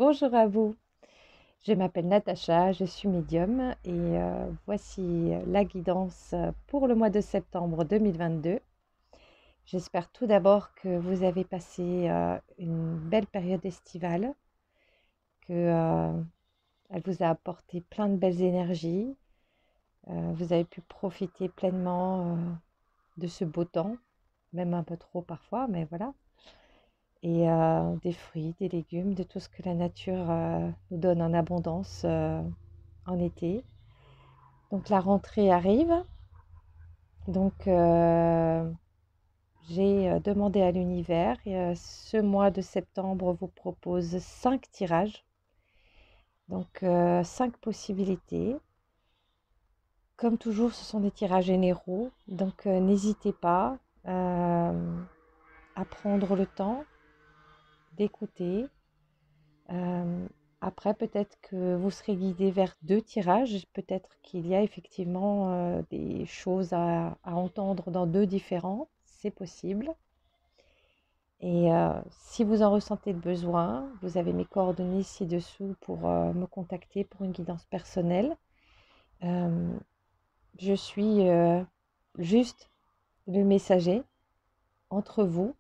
Bonjour à vous, je m'appelle Natacha, je suis médium et voici la guidance pour le mois de septembre 2022. J'espère tout d'abord que vous avez passé une belle période estivale, que elle vous a apporté plein de belles énergies, vous avez pu profiter pleinement de ce beau temps, même un peu trop parfois, mais voilà. Et des fruits, des légumes, de tout ce que la nature nous donne en abondance en été. Donc la rentrée arrive. Donc j'ai demandé à l'univers et ce mois de septembre vous propose 5 tirages. Donc 5 possibilités. Comme toujours, ce sont des tirages généraux. Donc n'hésitez pas à prendre le temps d'écouter. Après, peut-être que vous serez guidé vers 2 tirages. Peut-être qu'il y a effectivement des choses à entendre dans 2 différents. C'est possible. Et si vous en ressentez le besoin, vous avez mes coordonnées ci-dessous pour me contacter pour une guidance personnelle. Je suis juste le messager entre vous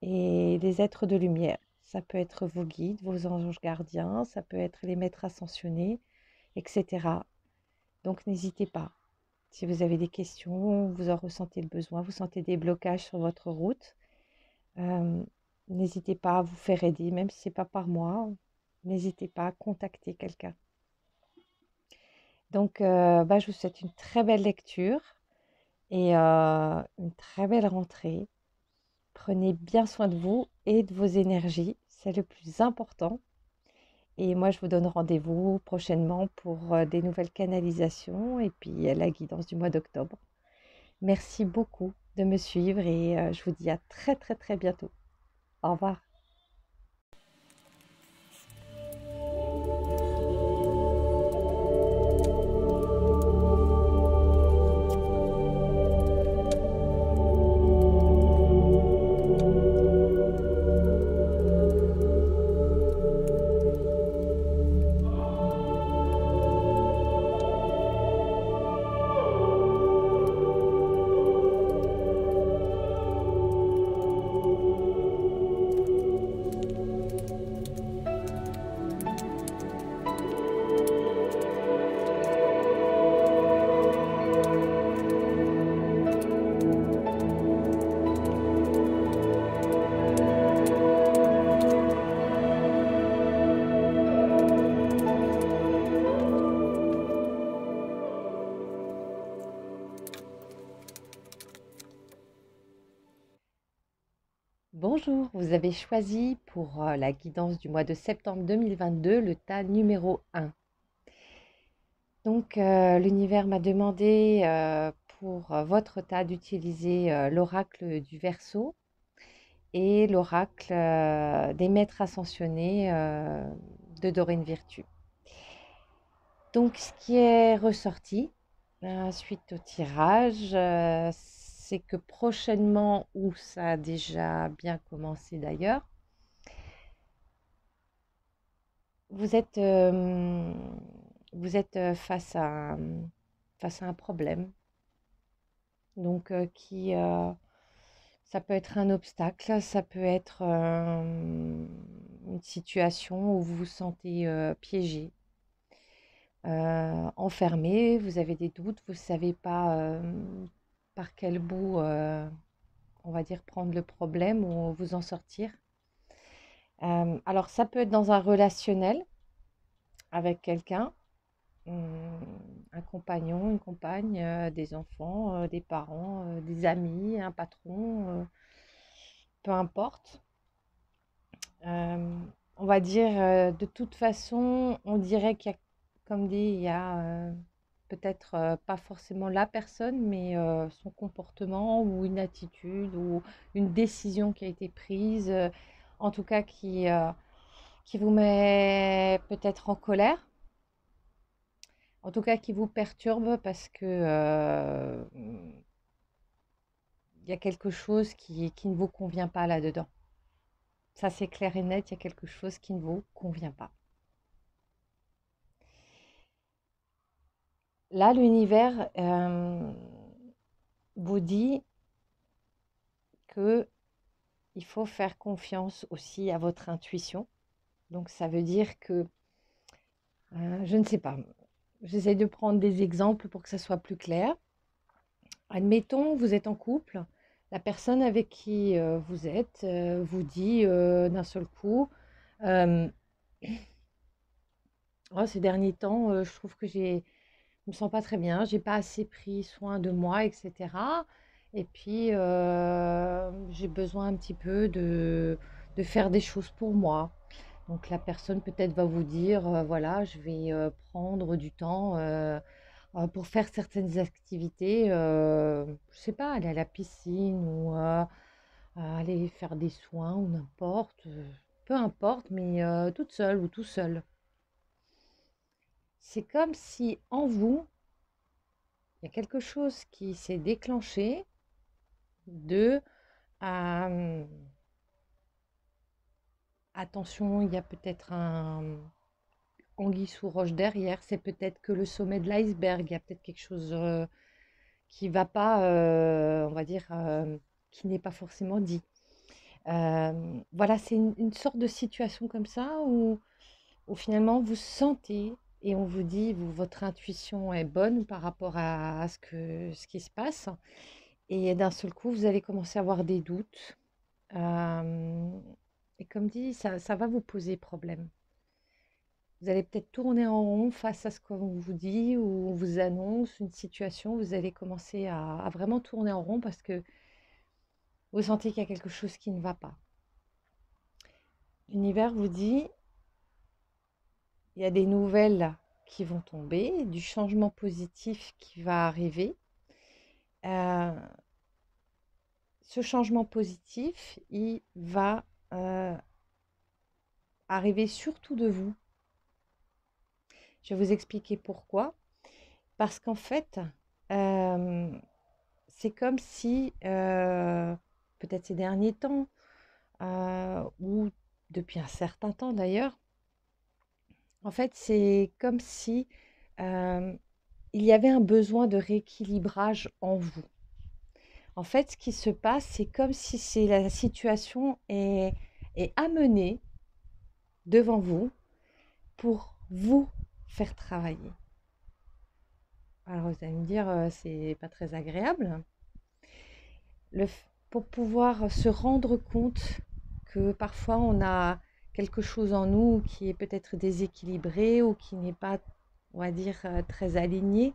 et les êtres de lumière. Ça peut être vos guides, vos anges gardiens, ça peut être les maîtres ascensionnés, etc. Donc n'hésitez pas. Si vous avez des questions, vous en ressentez le besoin, vous sentez des blocages sur votre route, n'hésitez pas à vous faire aider, même si ce n'est pas par moi. N'hésitez pas à contacter quelqu'un. Donc, je vous souhaite une très belle lecture et une très belle rentrée. Prenez bien soin de vous et de vos énergies, c'est le plus important. Et moi, je vous donne rendez-vous prochainement pour des nouvelles canalisations et puis la guidance du mois d'octobre. Merci beaucoup de me suivre et je vous dis à très très très bientôt. Au revoir. Bonjour, vous avez choisi pour la guidance du mois de septembre 2022 le tas numéro 1. Donc l'univers m'a demandé pour votre tas d'utiliser l'oracle du Verseau et l'oracle des maîtres ascensionnés de Dorine Virtue. Donc ce qui est ressorti suite au tirage, c'est que prochainement, ou ça a déjà bien commencé d'ailleurs, vous êtes face à un problème. Donc ça peut être un obstacle, ça peut être une situation où vous vous sentez piégé, enfermé, vous avez des doutes, vous ne savez pas par quel bout, on va dire, prendre le problème ou vous en sortir. Alors ça peut être dans un relationnel avec quelqu'un, un compagnon, une compagne, des enfants, des parents, des amis, un patron, peu importe. On va dire, de toute façon, on dirait qu'il y a, comme dit, il y a peut-être pas forcément la personne, mais son comportement ou une attitude ou une décision qui a été prise, en tout cas qui vous met peut-être en colère, en tout cas qui vous perturbe parce que il y a quelque chose qui ne vous convient pas là-dedans. Ça, c'est clair et net, il y a quelque chose qui ne vous convient pas. Là, l'univers vous dit que il faut faire confiance aussi à votre intuition. Donc, ça veut dire que, je ne sais pas, j'essaie de prendre des exemples pour que ça soit plus clair. Admettons, vous êtes en couple, la personne avec qui vous êtes vous dit d'un seul coup, euh, oh, ces derniers temps, je trouve que je me sens pas très bien, j'ai pas assez pris soin de moi, etc. Et puis, j'ai besoin un petit peu de faire des choses pour moi. Donc la personne peut-être va vous dire, voilà, je vais prendre du temps pour faire certaines activités, je sais pas, aller à la piscine ou aller faire des soins ou n'importe, peu importe, mais toute seule ou tout seul. C'est comme si en vous, il y a quelque chose qui s'est déclenché de euh, attention, il y a peut-être un anguille sous roche derrière, c'est peut-être que le sommet de l'iceberg, il y a peut-être quelque chose qui va pas, on va dire, qui n'est pas forcément dit. Voilà, c'est une sorte de situation comme ça où finalement vous sentez et on vous dit, votre intuition est bonne par rapport à ce qui se passe. Et d'un seul coup, vous allez commencer à avoir des doutes. Euh, et comme dit, ça va vous poser problème. Vous allez peut-être tourner en rond face à ce qu'on vous dit ou on vous annonce une situation. Vous allez commencer à vraiment tourner en rond parce que vous sentez qu'il y a quelque chose qui ne va pas. L'univers vous dit, il y a des nouvelles qui vont tomber, du changement positif qui va arriver. Euh, Ce changement positif, il va arriver surtout de vous. Je vais vous expliquer pourquoi. Parce qu'en fait, euh, c'est comme si, peut-être ces derniers temps, ou depuis un certain temps d'ailleurs, en fait, c'est comme si il y avait un besoin de rééquilibrage en vous. En fait, ce qui se passe, c'est comme si la situation est amenée devant vous pour vous faire travailler. Alors, vous allez me dire, c'est pas très agréable. Pour pouvoir se rendre compte que parfois on a quelque chose en nous qui est peut-être déséquilibré ou qui n'est pas, on va dire, très aligné,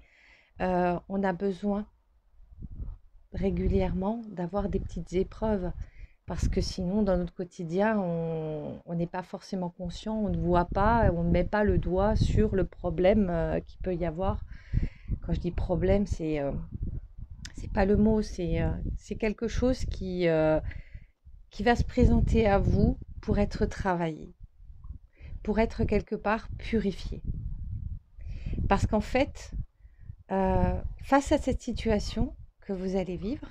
on a besoin régulièrement d'avoir des petites épreuves parce que sinon, dans notre quotidien, on n'est pas forcément conscient, on ne voit pas, on ne met pas le doigt sur le problème qu'il peut y avoir. Quand je dis problème, c'est pas le mot, c'est quelque chose qui va se présenter à vous pour être travaillé, pour être quelque part purifié. Parce qu'en fait, face à cette situation que vous allez vivre,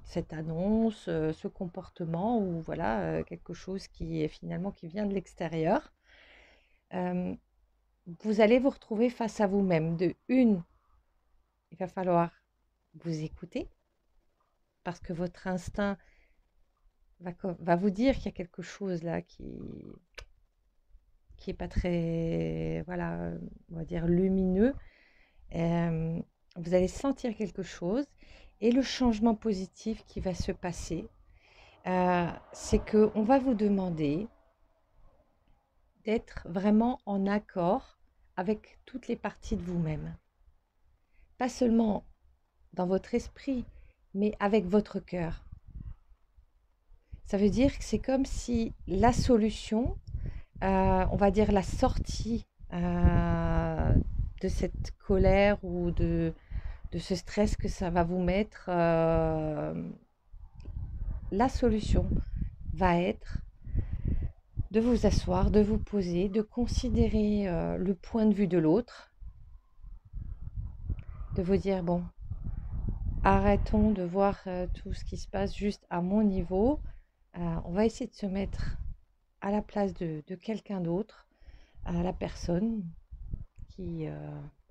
cette annonce, ce comportement ou voilà quelque chose qui est finalement qui vient de l'extérieur, euh, vous allez vous retrouver face à vous-même. De une, il va falloir vous écouter parce que votre instinct va vous dire qu'il y a quelque chose là qui est pas très, voilà, on va dire lumineux. Euh, Vous allez sentir quelque chose et le changement positif qui va se passer, c'est que on va vous demander d'être vraiment en accord avec toutes les parties de vous-même. Pas seulement dans votre esprit, mais avec votre cœur. Ça veut dire que c'est comme si la solution, on va dire la sortie de cette colère ou de ce stress que ça va vous mettre, la solution va être de vous asseoir, de vous poser, de considérer le point de vue de l'autre, de vous dire, bon, arrêtons de voir tout ce qui se passe juste à mon niveau. On va essayer de se mettre à la place de quelqu'un d'autre, à la personne qui,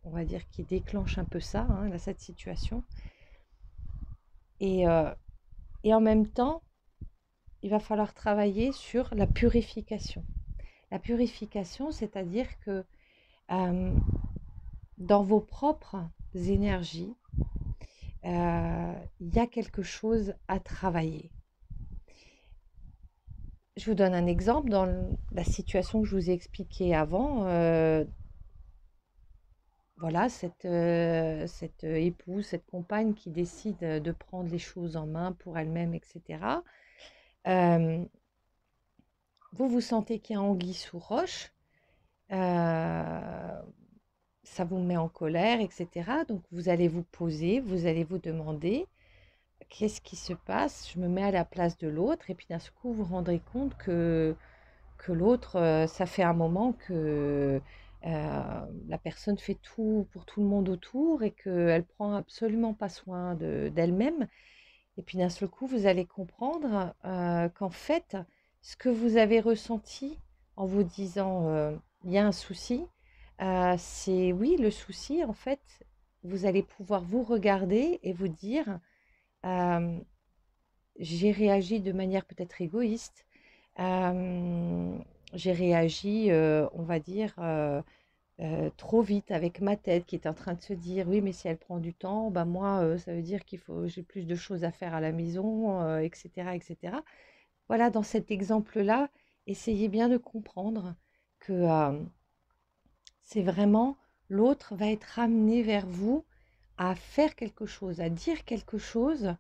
on va dire, qui déclenche un peu ça, hein, cette situation. Et, euh, et en même temps, il va falloir travailler sur la purification. La purification, c'est-à-dire que dans vos propres énergies, il y a quelque chose à travailler. Je vous donne un exemple dans la situation que je vous ai expliquée avant. Voilà, cette épouse, cette compagne qui décide de prendre les choses en main pour elle-même, etc. Euh, vous vous sentez qu'il y a anguille sous roche, ça vous met en colère, etc. Donc vous allez vous poser, vous allez vous demander qu'est-ce qui se passe? Je me mets à la place de l'autre et puis d'un coup vous vous rendrez compte que l'autre, ça fait un moment que la personne fait tout pour tout le monde autour et qu'elle prend absolument pas soin d'elle-même. Et puis d'un seul coup, vous allez comprendre qu'en fait, ce que vous avez ressenti en vous disant il y a un souci, c'est oui, le souci, en fait, vous allez pouvoir vous regarder et vous dire euh, j'ai réagi de manière peut-être égoïste. Euh, j'ai réagi, on va dire, trop vite avec ma tête qui est en train de se dire oui, mais si elle prend du temps, bah moi, ça veut dire j'ai plus de choses à faire à la maison, etc., etc. Voilà, dans cet exemple-là, essayez bien de comprendre que c'est vraiment l'autre va être ramené vers vous à faire quelque chose, à dire quelque chose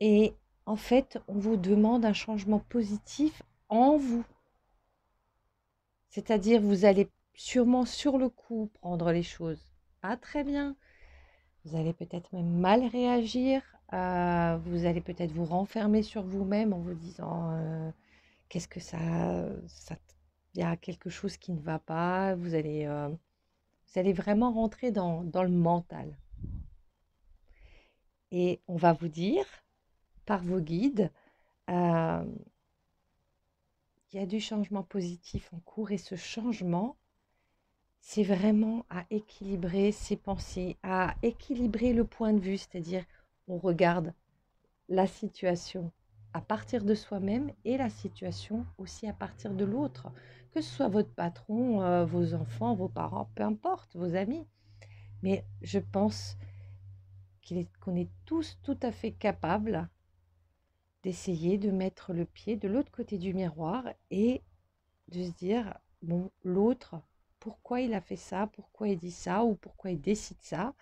et en fait, on vous demande un changement positif en vous. C'est-à-dire, vous allez sûrement sur le coup prendre les choses pas très bien. Vous allez peut-être même mal réagir. Vous allez peut-être vous renfermer sur vous-même en vous disant qu'est-ce que ça, il y a quelque chose qui ne va pas. Vous allez vraiment rentrer dans le mental. Et on va vous dire par vos guides euh, qu'il y a du changement positif en cours et ce changement, c'est vraiment à équilibrer ses pensées, à équilibrer le point de vue, c'est-à-dire on regarde la situation à partir de soi-même et la situation aussi à partir de l'autre, que ce soit votre patron, vos enfants, vos parents, peu importe, vos amis. Mais je pense qu'on est tous tout à fait capables d'essayer de mettre le pied de l'autre côté du miroir et de se dire, bon, l'autre, pourquoi il a fait ça, pourquoi il dit ça ou pourquoi il décide ça.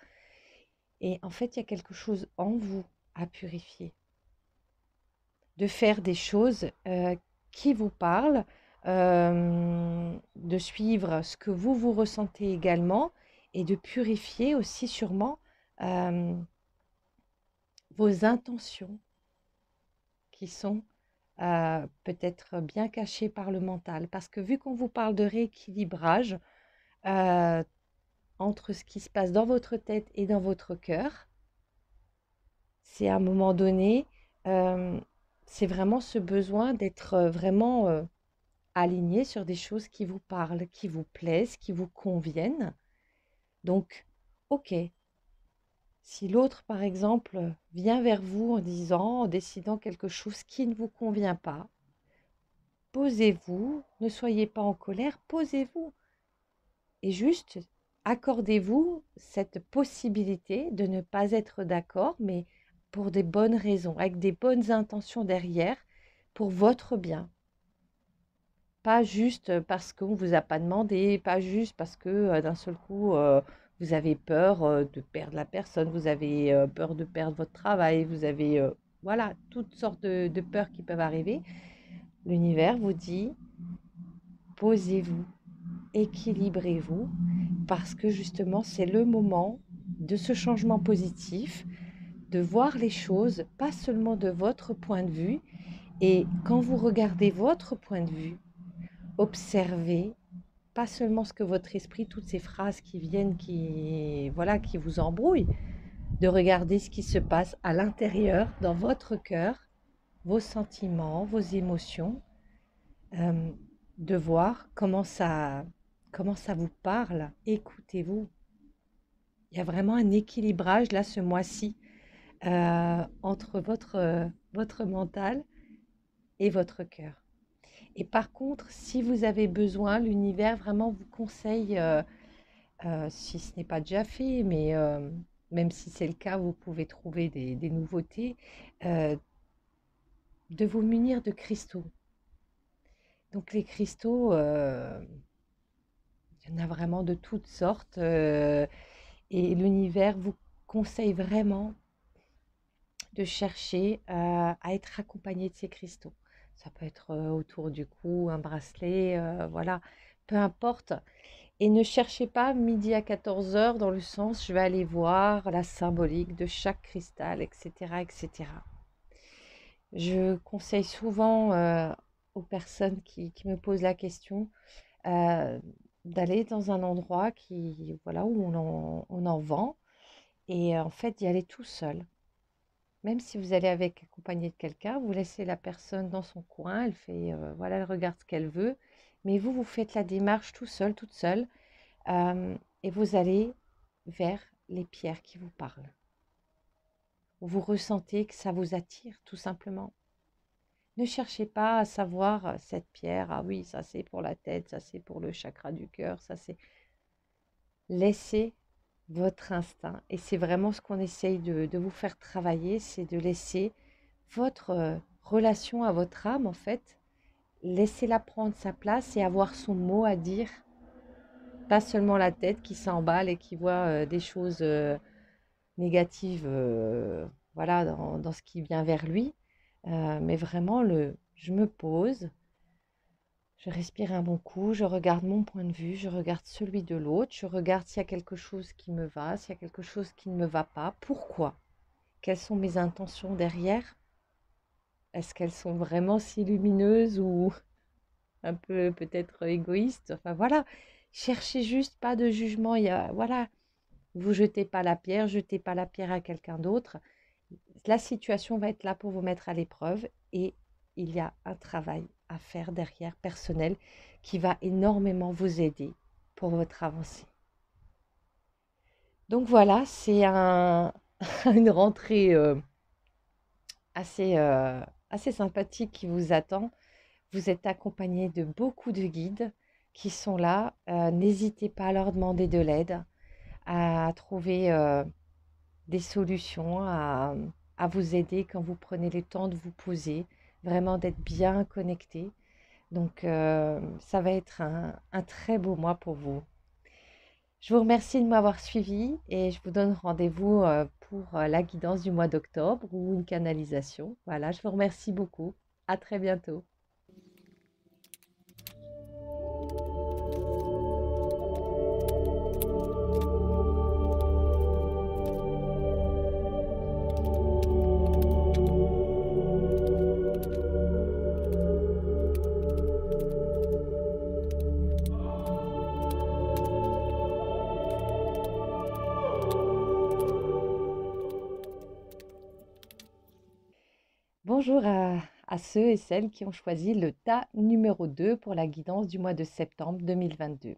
Et en fait, il y a quelque chose en vous à purifier, de faire des choses qui vous parlent, de suivre ce que vous ressentez également et de purifier aussi sûrement euh, vos intentions qui sont peut-être bien cachées par le mental. Parce que vu qu'on vous parle de rééquilibrage, euh, entre ce qui se passe dans votre tête et dans votre cœur, c'est à un moment donné, euh, c'est vraiment ce besoin d'être vraiment aligné sur des choses qui vous parlent, qui vous plaisent, qui vous conviennent. Donc, ok, si l'autre, par exemple, vient vers vous en disant, en décidant quelque chose qui ne vous convient pas, posez-vous, ne soyez pas en colère, posez-vous. Et juste, accordez-vous cette possibilité de ne pas être d'accord, mais pour des bonnes raisons, avec des bonnes intentions derrière, pour votre bien. Pas juste parce qu'on ne vous a pas demandé, pas juste parce que d'un seul coup, vous avez peur de perdre la personne, vous avez peur de perdre votre travail, vous avez, voilà, toutes sortes de peurs qui peuvent arriver. L'univers vous dit, posez-vous, équilibrez-vous, parce que justement, c'est le moment de ce changement positif, de voir les choses, pas seulement de votre point de vue. Et quand vous regardez votre point de vue, observez pas seulement ce que votre esprit, toutes ces phrases qui viennent, voilà, qui vous embrouillent, de regarder ce qui se passe à l'intérieur, dans votre cœur, vos sentiments, vos émotions, euh, de voir comment ça vous parle. Écoutez-vous. Il y a vraiment un équilibrage là ce mois-ci entre votre mental et votre cœur. Et par contre, si vous avez besoin, l'univers vraiment vous conseille, si ce n'est pas déjà fait, mais même si c'est le cas, vous pouvez trouver des nouveautés, euh, de vous munir de cristaux. Donc les cristaux, il y en a vraiment de toutes sortes, et l'univers vous conseille vraiment de chercher à être accompagné de ces cristaux. Ça peut être autour du cou, un bracelet, voilà, peu importe. Et ne cherchez pas midi à 14 heures dans le sens je vais aller voir la symbolique de chaque cristal, etc., etc. Je conseille souvent aux personnes qui me posent la question euh, d'aller dans un endroit voilà, où on en vend et en fait d'y aller tout seul. Même si vous allez accompagné de quelqu'un, vous laissez la personne dans son coin, elle fait, voilà, elle regarde ce qu'elle veut, mais vous faites la démarche tout seul, toute seule, et vous allez vers les pierres qui vous parlent. Vous ressentez que ça vous attire, tout simplement. Ne cherchez pas à savoir cette pierre, ah oui, ça c'est pour la tête, ça c'est pour le chakra du cœur, ça c'est... Laissez votre instinct. Et c'est vraiment ce qu'on essaye de vous faire travailler, c'est de laisser votre relation à votre âme, en fait, laissez-la prendre sa place et avoir son mot à dire. Pas seulement la tête qui s'emballe et qui voit des choses négatives voilà, dans ce qui vient vers lui, mais vraiment je me pose, je respire un bon coup, je regarde mon point de vue, je regarde celui de l'autre, je regarde s'il y a quelque chose qui me va, s'il y a quelque chose qui ne me va pas, pourquoi, quelles sont mes intentions derrière, est-ce qu'elles sont vraiment si lumineuses ou un peu peut-être égoïstes, enfin voilà, cherchez juste pas de jugement, voilà, vous jetez pas la pierre à quelqu'un d'autre, la situation va être là pour vous mettre à l'épreuve et il y a un travail à faire derrière personnel qui va énormément vous aider pour votre avancée. Donc voilà, c'est une rentrée assez, assez sympathique qui vous attend. Vous êtes accompagné de beaucoup de guides qui sont là. N'hésitez pas à leur demander de l'aide, à trouver des solutions, à vous aider quand vous prenez le temps de vous poser, vraiment d'être bien connecté. Donc, ça va être un très beau mois pour vous. Je vous remercie de m'avoir suivi et je vous donne rendez-vous pour la guidance du mois d'octobre ou une canalisation. Voilà, je vous remercie beaucoup. À très bientôt. Bonjour à ceux et celles qui ont choisi le tas numéro 2 pour la guidance du mois de septembre 2022.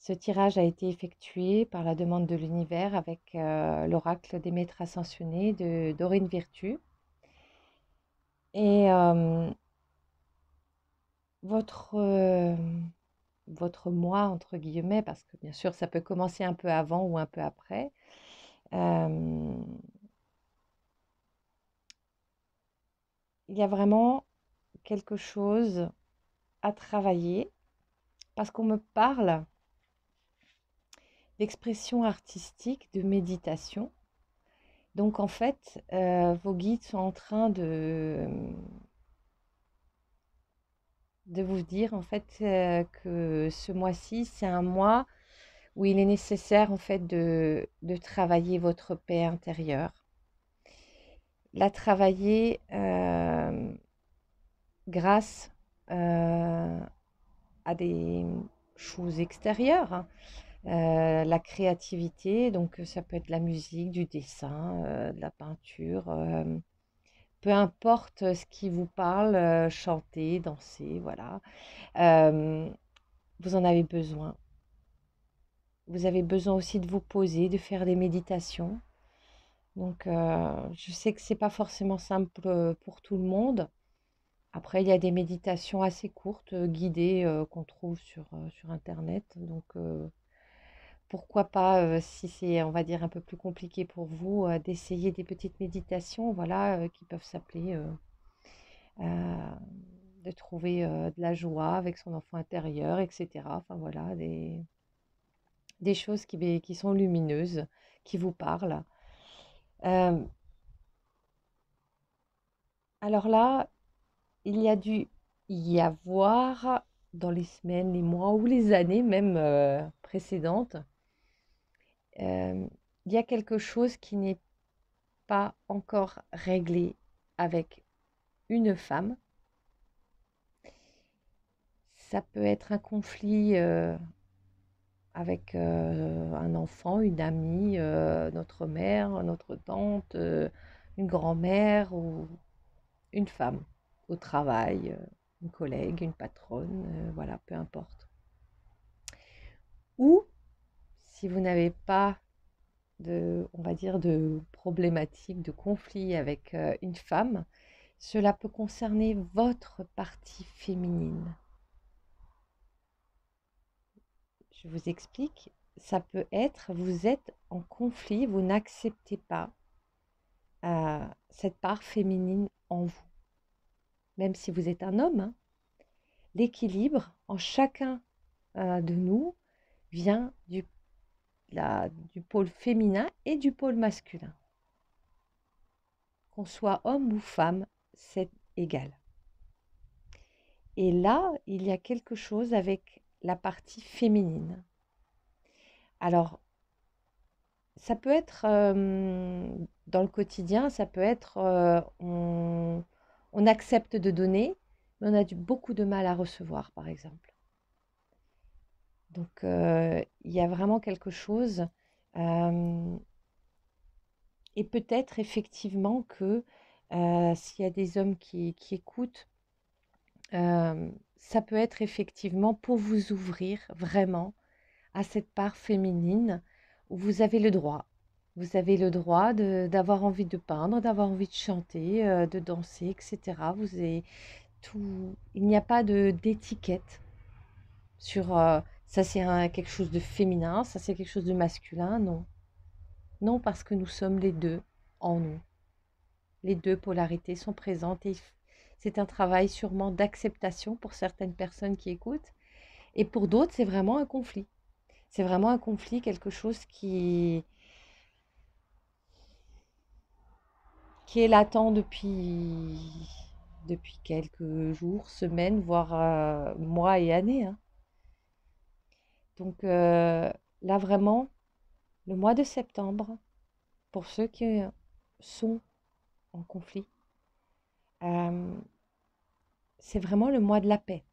Ce tirage a été effectué par la demande de l'univers avec l'oracle des maîtres ascensionnés de Dorine Virtue. Et votre, votre mois, entre guillemets, parce que bien sûr ça peut commencer un peu avant ou un peu après, il y a vraiment quelque chose à travailler parce qu'on me parle d'expression artistique, de méditation. Donc en fait, vos guides sont en train de vous dire en fait que ce mois-ci, c'est un mois où il est nécessaire en fait de travailler votre paix intérieure. La travailler grâce à des choses extérieures, hein. La créativité, donc ça peut être de la musique, du dessin, de la peinture, peu importe ce qui vous parle, chanter, danser, voilà. Euh, Vous en avez besoin. Vous avez besoin aussi de vous poser, de faire des méditations. Donc, je sais que c'est pas forcément simple pour tout le monde. Après, il y a des méditations assez courtes, guidées, qu'on trouve sur Internet. Donc, pourquoi pas, si c'est, on va dire, un peu plus compliqué pour vous, d'essayer des petites méditations, voilà, qui peuvent s'appeler, euh, de trouver de la joie avec son enfant intérieur, etc. Enfin, voilà, des choses qui sont lumineuses, qui vous parlent. Euh, alors là, il y a dû y avoir dans les semaines, les mois ou les années même précédentes, euh, il y a quelque chose qui n'est pas encore réglé avec une femme. Ça peut être un conflit avec un enfant, une amie, notre mère, notre tante, une grand-mère ou une femme au travail, une collègue, une patronne, voilà, peu importe. Ou si vous n'avez pas de, on va dire, de problématique, de conflit avec une femme, cela peut concerner votre partie féminine. Je vous explique. Ça peut être, vous êtes en conflit, vous n'acceptez pas cette part féminine en vous. Même si vous êtes un homme, hein, l'équilibre en chacun de nous vient du pôle féminin et du pôle masculin. Qu'on soit homme ou femme, c'est égal. Et là, il y a quelque chose avec la partie féminine. Alors, ça peut être dans le quotidien, ça peut être on accepte de donner, mais on a beaucoup de mal à recevoir, par exemple. Donc, il y a vraiment quelque chose. euh, et peut-être effectivement que s'il y a des hommes qui écoutent, ça peut être effectivement pour vous ouvrir vraiment à cette part féminine où vous avez le droit. Vous avez le droit d'avoir envie de peindre, d'avoir envie de chanter, de danser, etc. Vous avez tout. Il n'y a pas d'étiquette sur ça c'est quelque chose de féminin, ça c'est quelque chose de masculin. Non. Non, parce que nous sommes les deux en nous. Les deux polarités sont présentes et c'est un travail sûrement d'acceptation pour certaines personnes qui écoutent et pour d'autres c'est vraiment un conflit. C'est vraiment un conflit, quelque chose qui est latent depuis quelques jours, semaines, voire mois et années, hein. Donc là vraiment, le mois de septembre, pour ceux qui sont en conflit, euh, c'est vraiment le mois de la paix.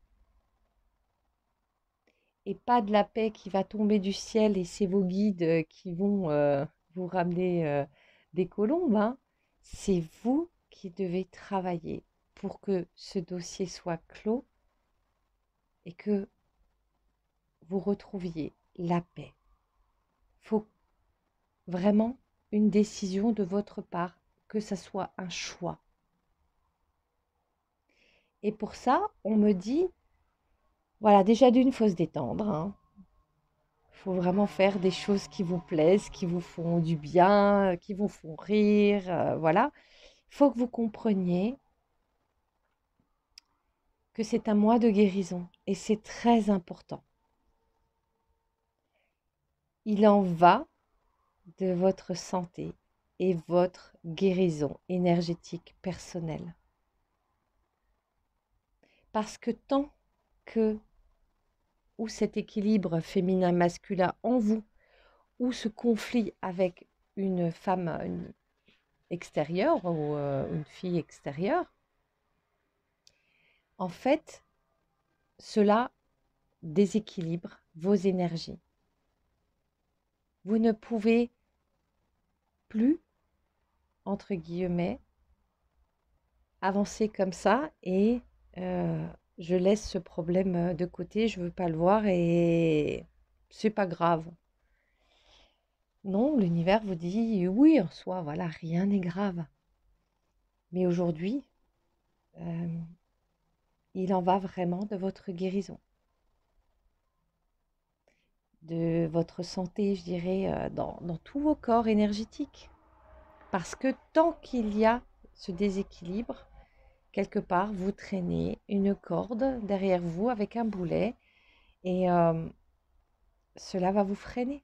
Et pas de la paix qui va tomber du ciel et c'est vos guides qui vont vous ramener des colombes, hein. C'est vous qui devez travailler pour que ce dossier soit clos et que vous retrouviez la paix. Il faut vraiment une décision de votre part, que ça soit un choix. Et pour ça, on me dit, voilà, déjà d'une, il faut se détendre, hein. Il faut vraiment faire des choses qui vous plaisent, qui vous font du bien, qui vous font rire, voilà. Il faut que vous compreniez que c'est un mois de guérison et c'est très important. Il en va de votre santé et votre guérison énergétique personnelle. Parce que tant que ou cet équilibre féminin-masculin en vous, ou ce conflit avec une femme extérieure ou une fille extérieure, en fait, cela déséquilibre vos énergies. Vous ne pouvez plus, entre guillemets, avancer comme ça et je laisse ce problème de côté, je veux pas le voir et c'est pas grave. Non, l'univers vous dit oui, en soi, voilà, rien n'est grave. Mais aujourd'hui, euh, il en va vraiment de votre guérison, de votre santé, je dirais, dans tous vos corps énergétiques. Parce que tant qu'il y a ce déséquilibre, quelque part, vous traînez une corde derrière vous avec un boulet et cela va vous freiner.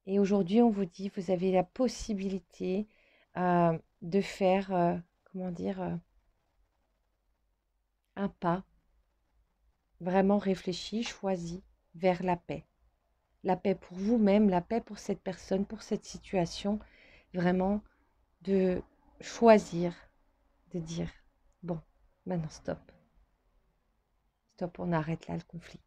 Et aujourd'hui, on vous dit, vous avez la possibilité de faire, comment dire, un pas vraiment réfléchi, choisi vers la paix. La paix pour vous-même, la paix pour cette personne, pour cette situation. Vraiment de choisir, de dire, bon, maintenant stop. Stop, on arrête là le conflit.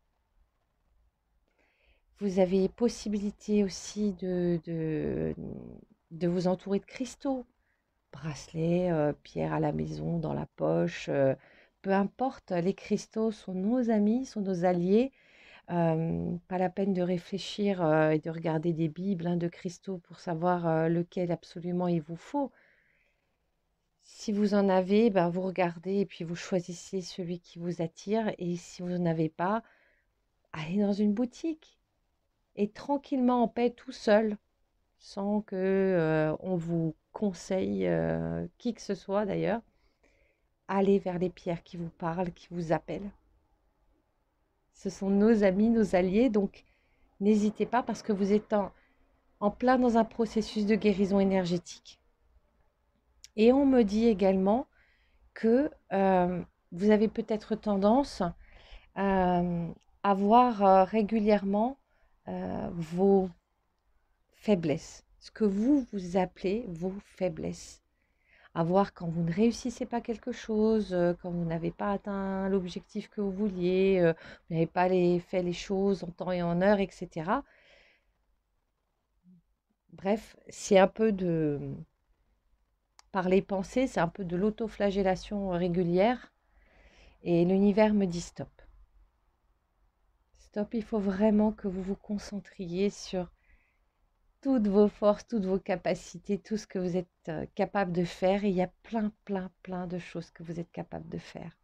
Vous avez possibilité aussi de vous entourer de cristaux, bracelets, pierres à la maison, dans la poche, peu importe, les cristaux sont nos amis, sont nos alliés. Pas la peine de réfléchir et de regarder des bibles de cristaux pour savoir lequel absolument il vous faut. Si vous en avez, ben, vous regardez et puis vous choisissez celui qui vous attire. Et si vous n'en avez pas, allez dans une boutique et tranquillement en paix tout seul, sans que on vous conseille qui que ce soit d'ailleurs. Allez vers les pierres qui vous parlent, qui vous appellent. Ce sont nos amis, nos alliés, donc n'hésitez pas parce que vous êtes en plein dans un processus de guérison énergétique. Et on me dit également que vous avez peut-être tendance à voir régulièrement vos faiblesses, ce que vous appelez vos faiblesses. À voir quand vous ne réussissez pas quelque chose, quand vous n'avez pas atteint l'objectif que vous vouliez, vous n'avez pas fait les choses en temps et en heure, etc. Bref, c'est un peu par les pensées, c'est un peu de l'autoflagellation régulière. Et l'univers me dit stop. Stop, il faut vraiment que vous vous concentriez sur toutes vos forces, toutes vos capacités, tout ce que vous êtes capable de faire. Et il y a plein de choses que vous êtes capable de faire.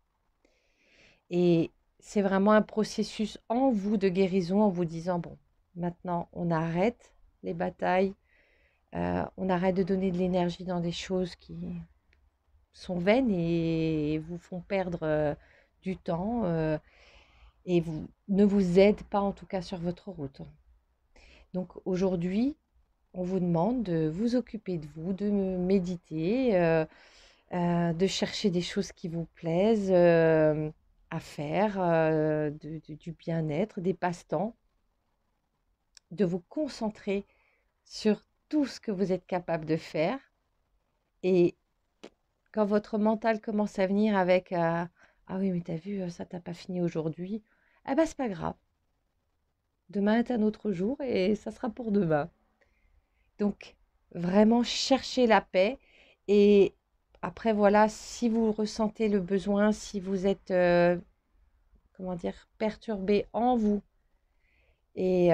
Et c'est vraiment un processus en vous de guérison en vous disant, bon, maintenant on arrête les batailles, on arrête de donner de l'énergie dans des choses qui sont vaines et vous font perdre du temps et ne vous aident pas en tout cas sur votre route. Donc aujourd'hui, on vous demande de vous occuper de vous, de méditer, de chercher des choses qui vous plaisent à faire, du bien-être, des passe-temps, de vous concentrer sur tout ce que vous êtes capable de faire. Et quand votre mental commence à venir avec ah oui, mais t'as vu, ça t'as pas fini aujourd'hui, eh ben c'est pas grave. Demain est un autre jour et ça sera pour demain. Donc, vraiment chercher la paix. Et après, voilà, si vous ressentez le besoin, si vous êtes, comment dire, perturbé en vous et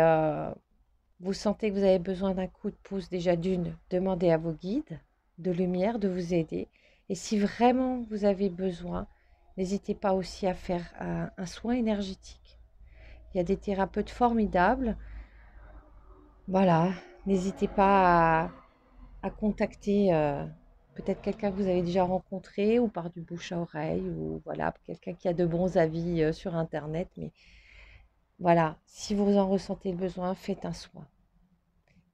vous sentez que vous avez besoin d'un coup de pouce, déjà d'une, demandez à vos guides de lumière de vous aider. Et si vraiment vous avez besoin, n'hésitez pas aussi à faire un soin énergétique. Il y a des thérapeutes formidables. Voilà, n'hésitez pas à contacter peut-être quelqu'un que vous avez déjà rencontré ou par du bouche à oreille ou voilà, quelqu'un qui a de bons avis sur Internet. Mais voilà, si vous en ressentez le besoin, faites un soin.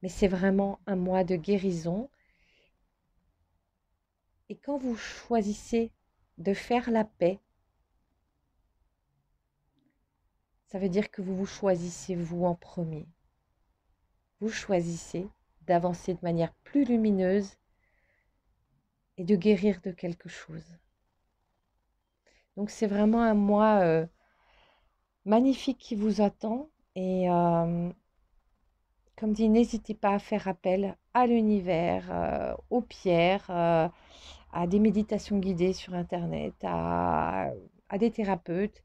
Mais c'est vraiment un mois de guérison. Et quand vous choisissez de faire la paix, ça veut dire que vous vous choisissez vous en premier. Vous choisissez d'avancer de manière plus lumineuse et de guérir de quelque chose. Donc c'est vraiment un mois magnifique qui vous attend. Et comme dit, n'hésitez pas à faire appel à l'univers, aux pierres, à des méditations guidées sur Internet, à des thérapeutes,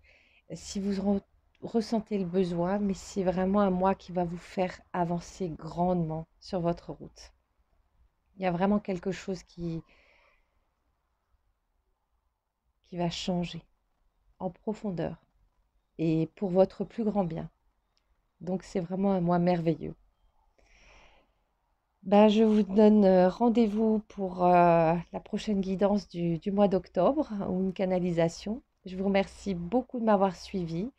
si vous ressentez le besoin, mais c'est vraiment un mois qui va vous faire avancer grandement sur votre route. Il y a vraiment quelque chose qui va changer en profondeur et pour votre plus grand bien. Donc c'est vraiment un mois merveilleux. Ben, je vous donne rendez-vous pour la prochaine guidance du mois d'octobre ou une canalisation. Je vous remercie beaucoup de m'avoir suivi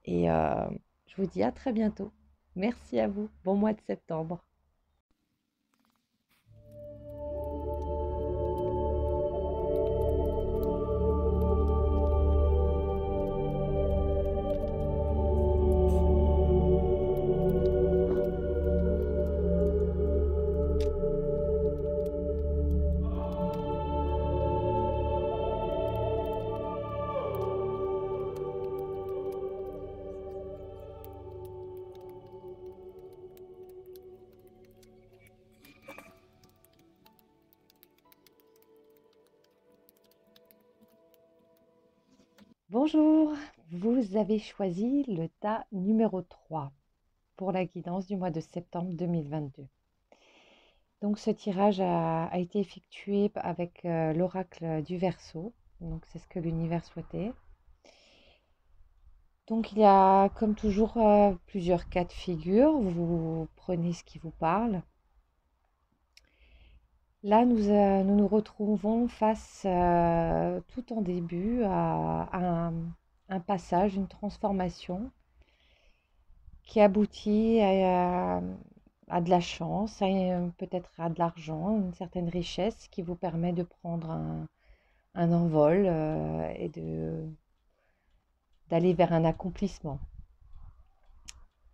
et je vous dis à très bientôt. Merci à vous. Bon mois de septembre. Bonjour, vous avez choisi le tas numéro 3 pour la guidance du mois de septembre 2022. Donc ce tirage a été effectué avec l'oracle du Verseau, donc c'est ce que l'univers souhaitait. Donc il y a comme toujours plusieurs cas de figure, vous prenez ce qui vous parle. Là, nous nous retrouvons face tout en début à un passage, une transformation qui aboutit à de la chance, peut-être à de l'argent, une certaine richesse qui vous permet de prendre un envol et d'aller vers un accomplissement.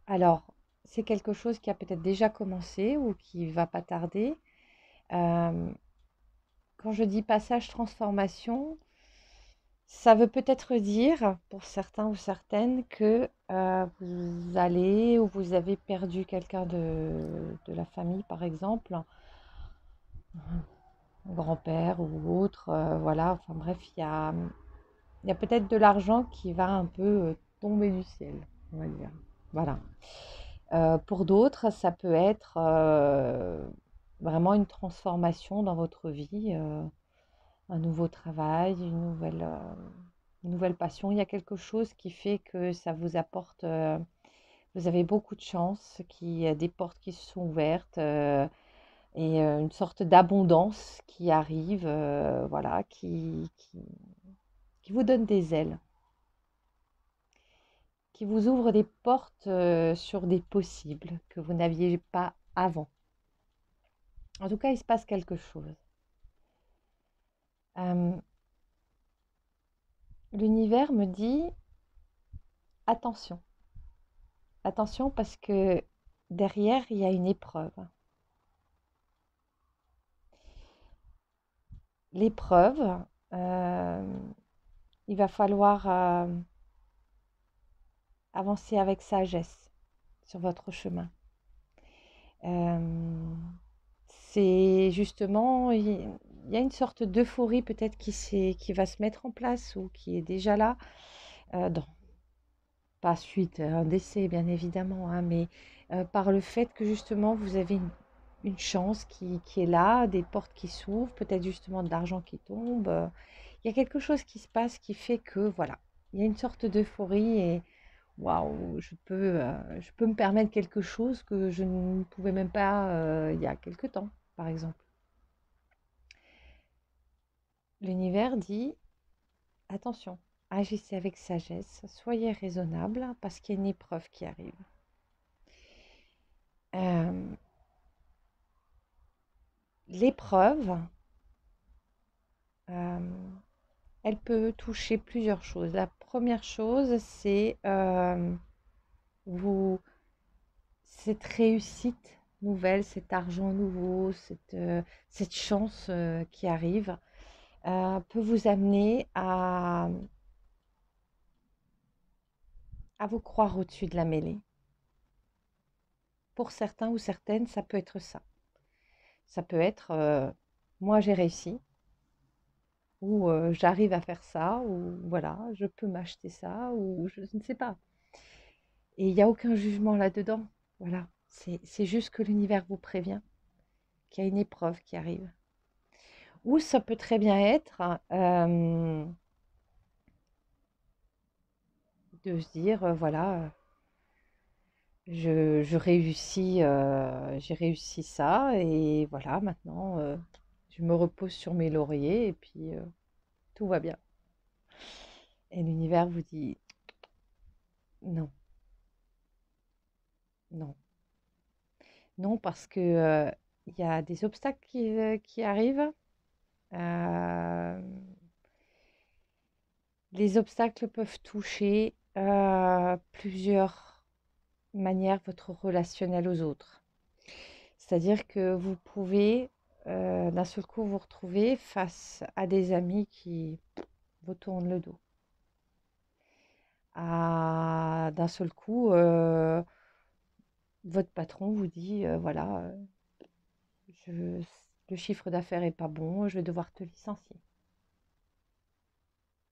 Alors, c'est quelque chose qui a peut-être déjà commencé ou qui va pas tarder. Euh, Quand je dis passage transformation, ça veut peut-être dire pour certains ou certaines que vous allez ou vous avez perdu quelqu'un de la famille, par exemple, un grand-père ou autre, voilà, enfin bref, il y a peut-être de l'argent qui va un peu tomber du ciel, on va dire. Voilà. Pour d'autres, ça peut être vraiment une transformation dans votre vie, un nouveau travail, une nouvelle passion. Il y a quelque chose qui fait que ça vous apporte, vous avez beaucoup de chance, des portes qui se sont ouvertes et une sorte d'abondance qui arrive, voilà, qui vous donne des ailes, qui vous ouvre des portes sur des possibles que vous n'aviez pas avant. En tout cas, il se passe quelque chose. Euh, L'univers me dit attention, attention parce que derrière, il y a une épreuve. L'épreuve, il va falloir avancer avec sagesse sur votre chemin. Euh, c'est justement, il y a une sorte d'euphorie peut-être qui va se mettre en place ou qui est déjà là, dans, pas suite à un décès bien évidemment, hein, mais par le fait que justement vous avez une chance qui est là, des portes qui s'ouvrent, peut-être justement de l'argent qui tombe. Il y a quelque chose qui se passe qui fait que voilà, il y a une sorte d'euphorie et waouh, je peux me permettre quelque chose que je ne pouvais même pas il y a quelque temps, par exemple. L'univers dit attention, agissez avec sagesse, soyez raisonnable parce qu'il y a une épreuve qui arrive. Euh, L'épreuve, euh, elle peut toucher plusieurs choses. La première chose, c'est vous, cette réussite nouvelle, cet argent nouveau, cette chance qui arrive, peut vous amener à vous croire au-dessus de la mêlée. Pour certains ou certaines, ça peut être ça. Ça peut être moi j'ai réussi, ou j'arrive à faire ça, ou voilà, je peux m'acheter ça, ou je ne sais pas. Et il n'y a aucun jugement là-dedans. Voilà, c'est juste que l'univers vous prévient qu'il y a une épreuve qui arrive. Ou ça peut très bien être de se dire, voilà, je réussis, j'ai réussi ça, et voilà, maintenant, je me repose sur mes lauriers, et puis tout va bien. Et l'univers vous dit, non, non, non, parce que il y a des obstacles qui arrivent. Euh, les obstacles peuvent toucher plusieurs manières votre relationnel aux autres. C'est-à-dire que vous pouvez d'un seul coup vous retrouver face à des amis qui vous tournent le dos. D'un seul coup, votre patron vous dit, voilà, je- le chiffre d'affaires est pas bon, je vais devoir te licencier.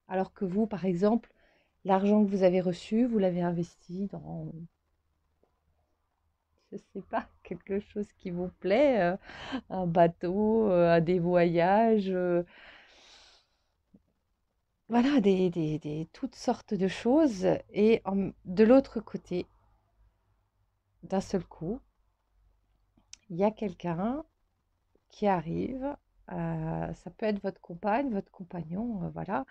Alors que vous, par exemple, l'argent que vous avez reçu, vous l'avez investi dans, je sais pas, quelque chose qui vous plaît, un bateau, des voyages, voilà, toutes sortes de choses. Et de l'autre côté, d'un seul coup, il y a quelqu'un qui arrive, ça peut être votre compagne, votre compagnon, voilà,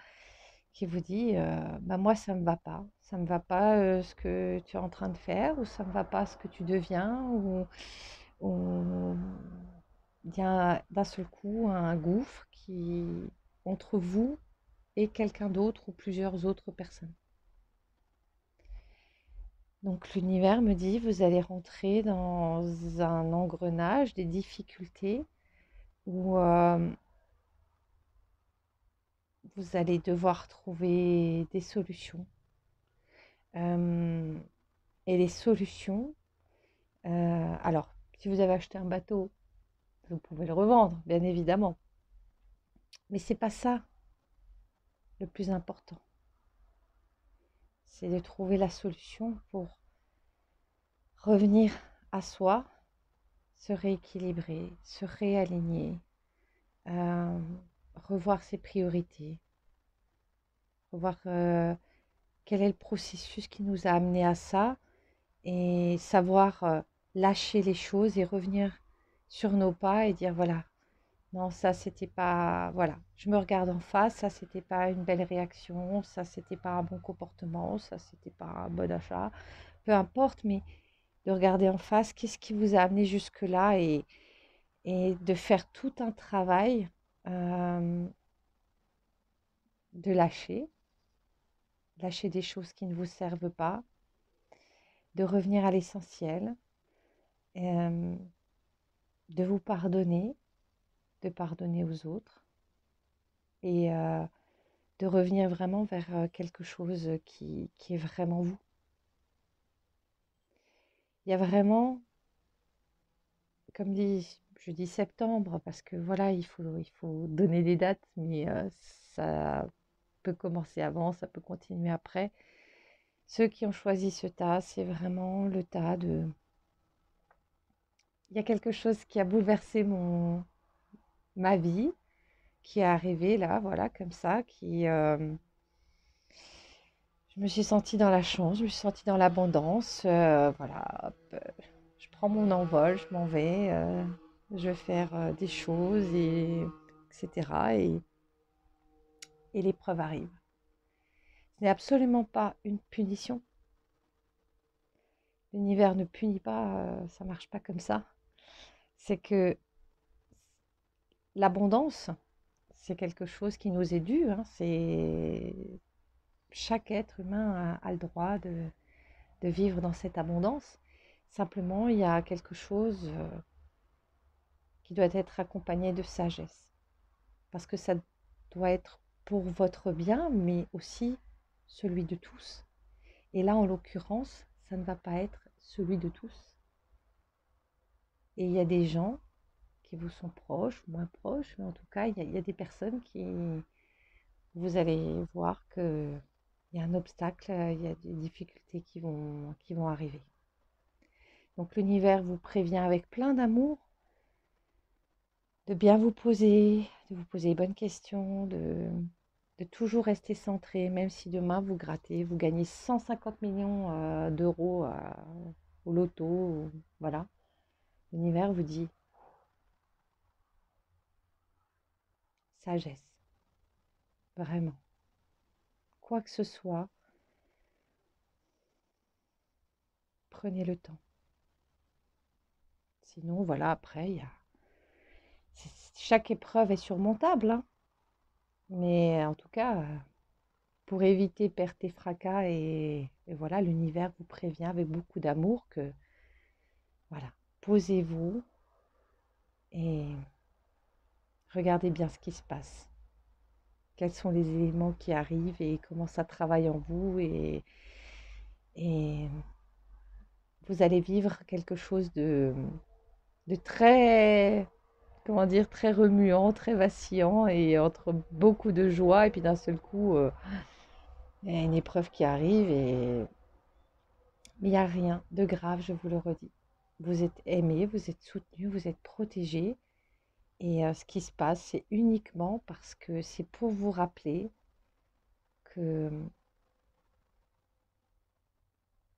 qui vous dit, bah moi ça me va pas ce que tu es en train de faire, ou ça me va pas ce que tu deviens, ou il y a d'un seul coup un gouffre qui entre vous et quelqu'un d'autre ou plusieurs autres personnes. Donc l'univers me dit, vous allez rentrer dans un engrenage, des difficultés où vous allez devoir trouver des solutions. Euh, et les solutions, alors, si vous avez acheté un bateau, vous pouvez le revendre, bien évidemment. Mais c'est pas ça le plus important. C'est de trouver la solution pour revenir à soi, se rééquilibrer, se réaligner, euh, revoir ses priorités, revoir quel est le processus qui nous a amené à ça, et savoir lâcher les choses et revenir sur nos pas et dire voilà, non, ça c'était pas, voilà, je me regarde en face, ça c'était pas une belle réaction, ça c'était pas un bon comportement, ça c'était pas un bon achat, peu importe, mais de regarder en face, qu'est-ce qui vous a amené jusque-là, et de faire tout un travail euh, de lâcher des choses qui ne vous servent pas, de revenir à l'essentiel, euh, de vous pardonner, de pardonner aux autres, et de revenir vraiment vers quelque chose qui est vraiment vous. Il y a vraiment, comme dit, je dis septembre, parce que voilà, il faut donner des dates, mais ça peut commencer avant, ça peut continuer après. Ceux qui ont choisi ce tas, c'est vraiment le tas de... Il y a quelque chose qui a bouleversé ma vie, qui est arrivé là, voilà, comme ça, qui... je me suis sentie dans la chance, je me suis sentie dans l'abondance, voilà, hop, je prends mon envol, je m'en vais, je vais faire des choses, etc. Et l'épreuve arrive. Ce n'est absolument pas une punition. L'univers ne punit pas, ça ne marche pas comme ça. C'est que l'abondance, c'est quelque chose qui nous est dû, hein. C'est chaque être humain a le droit de vivre dans cette abondance. Simplement, il y a quelque chose qui doit être accompagné de sagesse. Parce que ça doit être pour votre bien, mais aussi celui de tous. Et là, en l'occurrence, ça ne va pas être celui de tous. Et il y a des gens qui vous sont proches, moins proches, mais en tout cas, il y a des personnes qui, vous allez voir qu'il y a un obstacle, il y a des difficultés qui vont arriver. Donc l'univers vous prévient avec plein d'amour de bien vous poser, de vous poser les bonnes questions, de toujours rester centré, même si demain vous grattez, vous gagnez 150 millions d'euros au loto, voilà. L'univers vous dit sagesse, vraiment. Quoi que ce soit, prenez le temps. Sinon, voilà, après, chaque épreuve est surmontable, hein. Mais en tout cas, pour éviter perte et fracas, et voilà, l'univers vous prévient avec beaucoup d'amour que, voilà, posez-vous et regardez bien ce qui se passe. Quels sont les éléments qui arrivent et comment ça travaille en vous, et vous allez vivre quelque chose de très, comment dire, très remuant, très vacillant et entre beaucoup de joie et puis d'un seul coup, il y a une épreuve qui arrive mais il n'y a rien de grave, je vous le redis. Vous êtes aimé, vous êtes soutenu, vous êtes protégé et ce qui se passe, c'est uniquement parce que c'est pour vous rappeler que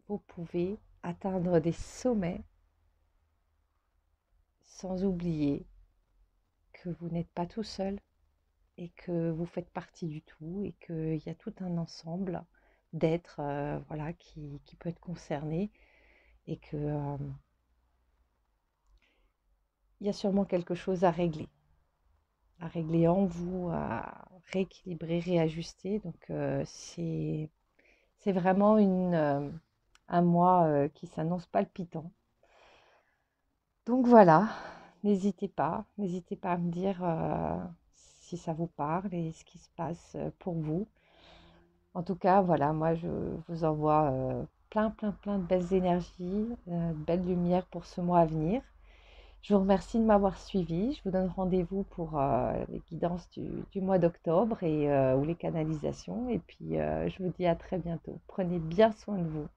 vous pouvez atteindre des sommets sans oublier que vous n'êtes pas tout seul et que vous faites partie du tout et qu'il y a tout un ensemble d'êtres voilà, qui peut être concerné et que il y a sûrement quelque chose à régler en vous, à rééquilibrer, réajuster. Donc c'est vraiment un mois qui s'annonce palpitant. Donc voilà, n'hésitez pas à me dire si ça vous parle et ce qui se passe pour vous. En tout cas, voilà, moi je vous envoie plein de belles énergies, de belles lumières pour ce mois à venir. Je vous remercie de m'avoir suivi. Je vous donne rendez-vous pour les guidances du mois d'octobre ou les canalisations. Et puis, je vous dis à très bientôt. Prenez bien soin de vous.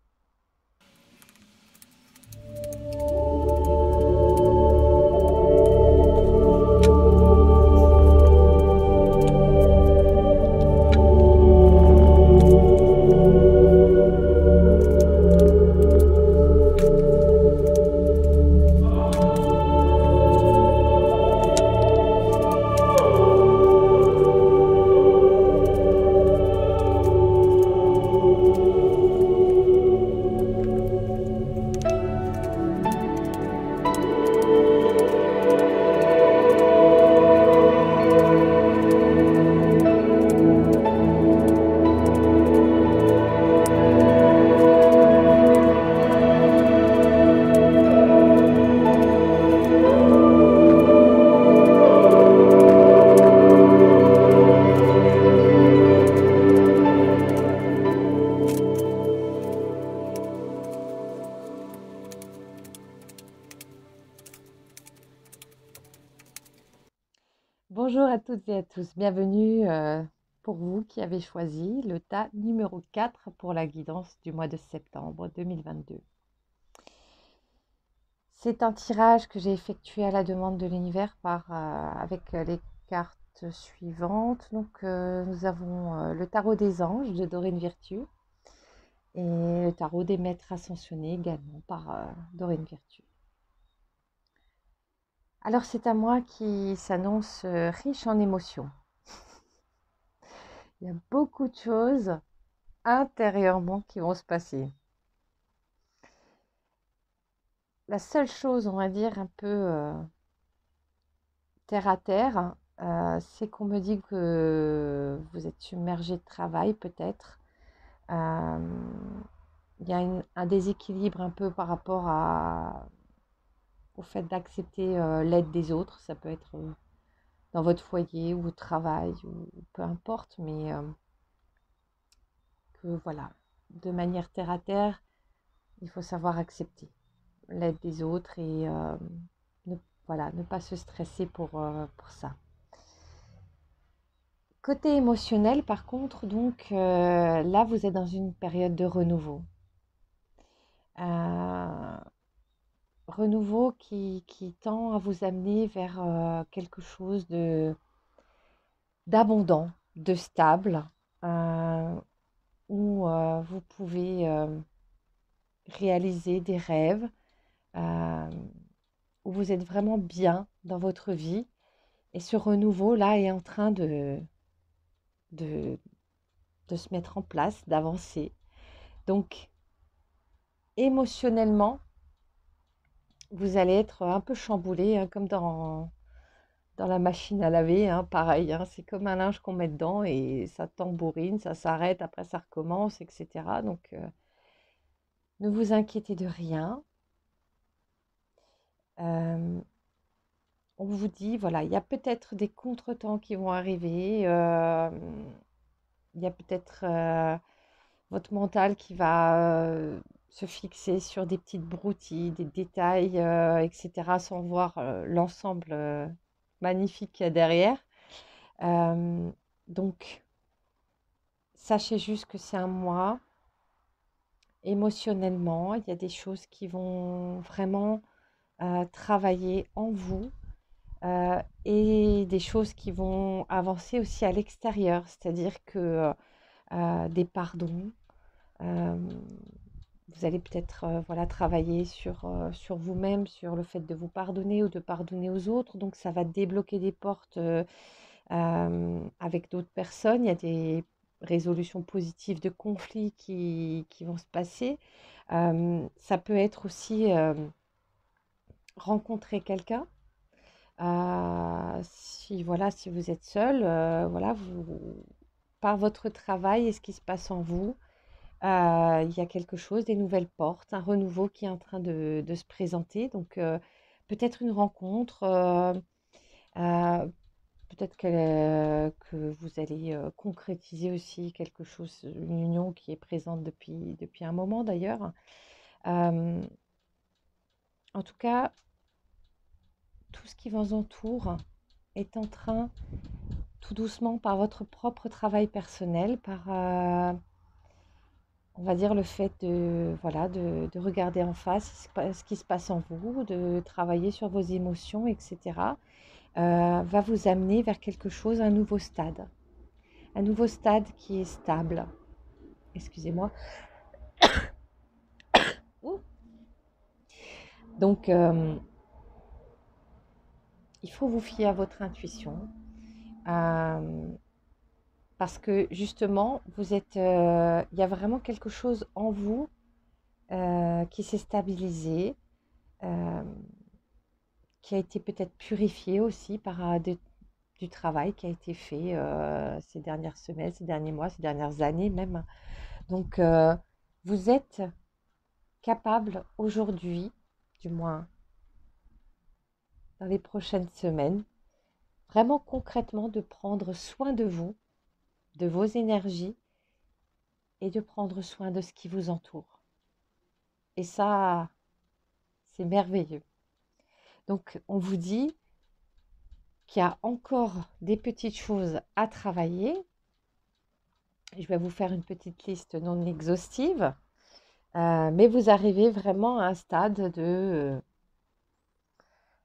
Bonjour à toutes et à tous. Bienvenue pour vous qui avez choisi le tas numéro 4 pour la guidance du mois de septembre 2022. C'est un tirage que j'ai effectué à la demande de l'univers avec les cartes suivantes. Donc, nous avons le tarot des anges de Dorine Virtue et le tarot des maîtres ascensionnés également par Dorine Virtue. Alors, c'est un mois qui s'annonce riche en émotions. Il y a beaucoup de choses intérieurement qui vont se passer. La seule chose, on va dire, un peu terre à terre, c'est qu'on me dit que vous êtes submergé de travail peut-être. Il y a un déséquilibre un peu par rapport au fait d'accepter l'aide des autres. Ça peut être dans votre foyer ou au travail, ou peu importe, mais que voilà, de manière terre à terre, il faut savoir accepter l'aide des autres et ne voilà, ne pas se stresser pour ça. Côté émotionnel, par contre, donc là, vous êtes dans une période de renouveau. Euh, Renouveau qui tend à vous amener vers quelque chose d'abondant, de stable, euh, où vous pouvez réaliser des rêves, euh, où vous êtes vraiment bien dans votre vie. Et ce renouveau-là est en train de, de se mettre en place, d'avancer. Donc, émotionnellement, vous allez être un peu chamboulé, hein, comme dans la machine à laver, hein, pareil, hein, c'est comme un linge qu'on met dedans et ça tambourine, ça s'arrête, après ça recommence, etc. Donc, ne vous inquiétez de rien. Euh, on vous dit, voilà, il y a peut-être des contretemps qui vont arriver, il y a peut-être votre mental qui va se fixer sur des petites broutilles, des détails, etc., sans voir l'ensemble magnifique qu'il y a derrière. Euh, donc, sachez juste que c'est un mois émotionnellement, il y a des choses qui vont vraiment travailler en vous et des choses qui vont avancer aussi à l'extérieur, c'est-à-dire que des pardons, euh, vous allez peut-être voilà, travailler sur vous-même, sur le fait de vous pardonner ou de pardonner aux autres, donc ça va débloquer des portes avec d'autres personnes. Il y a des résolutions positives de conflits qui vont se passer. Ça peut être aussi rencontrer quelqu'un. Si, voilà, si vous êtes seul, voilà, par votre travail et ce qui se passe en vous, il y a quelque chose, des nouvelles portes, un renouveau qui est en train de se présenter. Donc, peut-être une rencontre, euh, peut-être que vous allez concrétiser aussi quelque chose, une union qui est présente depuis un moment d'ailleurs. Euh, En tout cas, tout ce qui vous entoure est en train, tout doucement, par votre propre travail personnel, par, on va dire, le fait de, voilà, de regarder en face ce qui se passe en vous, de travailler sur vos émotions, etc., va vous amener vers quelque chose, un nouveau stade. Un nouveau stade qui est stable. Excusez-moi. Ouh. Donc, il faut vous fier à votre intuition. euh, Parce que justement, il y a vraiment quelque chose en vous qui s'est stabilisé, euh, qui a été peut-être purifié aussi par du travail qui a été fait ces dernières semaines, ces derniers mois, ces dernières années même. Donc, vous êtes capable aujourd'hui, du moins dans les prochaines semaines, vraiment concrètement de prendre soin de vous, de vos énergies et de prendre soin de ce qui vous entoure. Et ça, c'est merveilleux. Donc, on vous dit qu'il y a encore des petites choses à travailler. Je vais vous faire une petite liste non exhaustive, mais vous arrivez vraiment à un stade de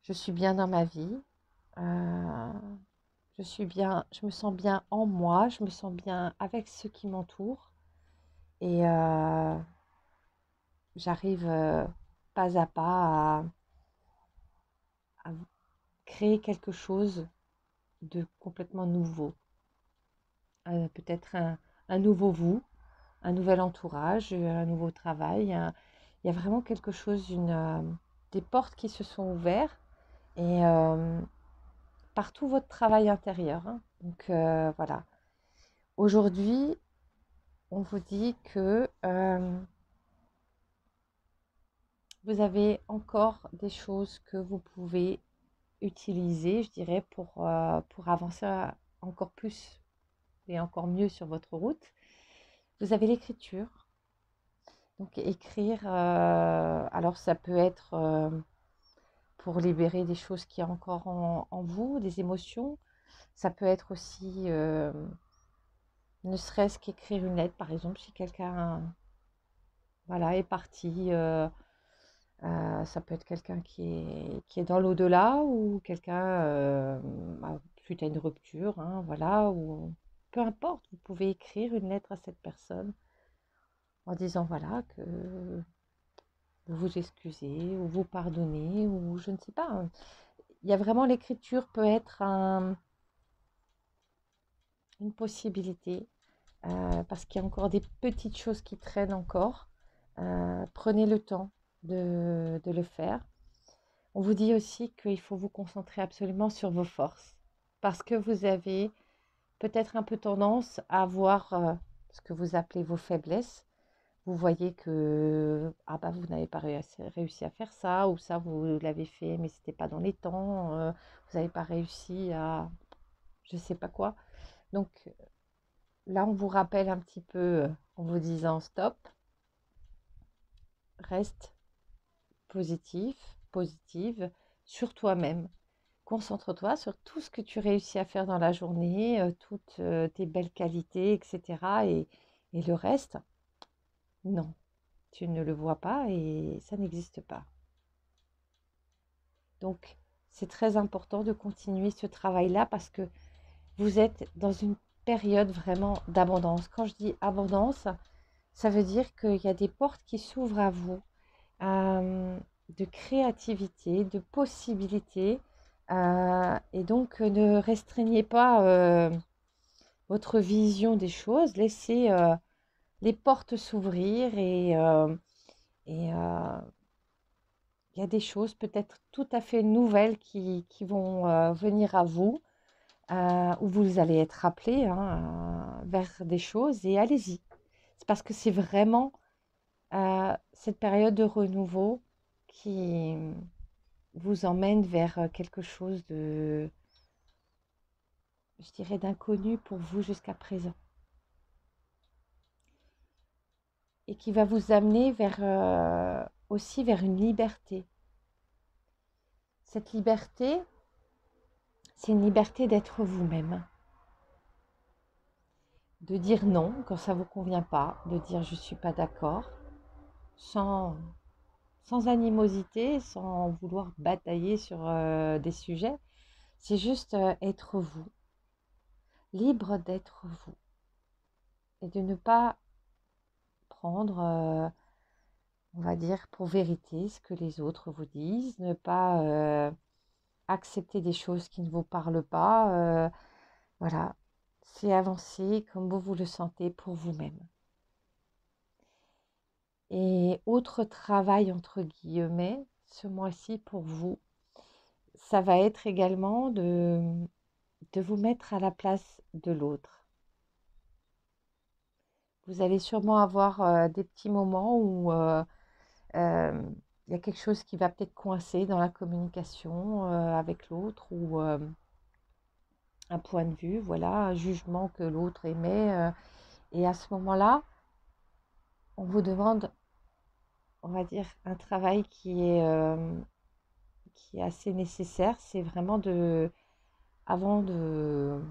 je suis bien dans ma vie, euh, je suis bien, je me sens bien en moi, je me sens bien avec ceux qui m'entourent et j'arrive pas à pas à créer quelque chose de complètement nouveau. Peut-être un nouveau vous, un nouvel entourage, un nouveau travail. Il y a vraiment quelque chose, des portes qui se sont ouvertes et par tout votre travail intérieur, hein. Donc voilà. Aujourd'hui, on vous dit que vous avez encore des choses que vous pouvez utiliser, je dirais, pour avancer encore plus et encore mieux sur votre route. Vous avez l'écriture. Donc écrire, alors ça peut être pour libérer des choses qui y a encore en vous, des émotions. Ça peut être aussi, ne serait-ce qu'écrire une lettre, par exemple, si quelqu'un voilà, est parti. Ça peut être quelqu'un qui est dans l'au-delà ou quelqu'un suite à une rupture, hein, voilà, ou peu importe, vous pouvez écrire une lettre à cette personne en disant voilà que vous vous excusez ou vous pardonnez ou je ne sais pas. Il y a vraiment l'écriture peut être une possibilité parce qu'il y a encore des petites choses qui traînent encore. Prenez le temps de le faire. On vous dit aussi qu'il faut vous concentrer absolument sur vos forces parce que vous avez peut-être un peu tendance à voir ce que vous appelez vos faiblesses. Vous voyez que ah bah, vous n'avez pas réussi à faire ça ou ça vous l'avez fait mais c'était pas dans les temps. Vous n'avez pas réussi à je sais pas quoi. Donc là on vous rappelle un petit peu en vous disant stop, reste positive sur toi-même. Concentre-toi sur tout ce que tu réussis à faire dans la journée, toutes tes belles qualités, etc. Et le reste, non, tu ne le vois pas et ça n'existe pas. Donc, c'est très important de continuer ce travail-là parce que vous êtes dans une période vraiment d'abondance. Quand je dis abondance, ça veut dire qu'il y a des portes qui s'ouvrent à vous, de créativité, de possibilités. Et donc, ne restreignez pas votre vision des choses, laissez les portes s'ouvrir et il y a des choses peut-être tout à fait nouvelles qui vont venir à vous, où vous allez être appelé hein, vers des choses et allez-y. C'est parce que c'est vraiment cette période de renouveau qui vous emmène vers quelque chose de, je dirais, d'inconnu pour vous jusqu'à présent. Et qui va vous amener vers, aussi vers une liberté. Cette liberté, c'est une liberté d'être vous-même. De dire non quand ça ne vous convient pas, de dire je ne suis pas d'accord, sans, sans animosité, sans vouloir batailler sur des sujets. C'est juste être vous, libre d'être vous. Et de ne pas prendre, on va dire, pour vérité ce que les autres vous disent, ne pas accepter des choses qui ne vous parlent pas. Voilà, c'est avancer comme vous le sentez pour vous-même. Et autre travail, entre guillemets, ce mois-ci pour vous, ça va être également de vous mettre à la place de l'autre. Vous allez sûrement avoir des petits moments où il y a quelque chose qui va peut-être coincer dans la communication avec l'autre ou un point de vue, voilà, un jugement que l'autre émet. Et à ce moment-là, on vous demande, on va dire, un travail qui est assez nécessaire. C'est vraiment avant de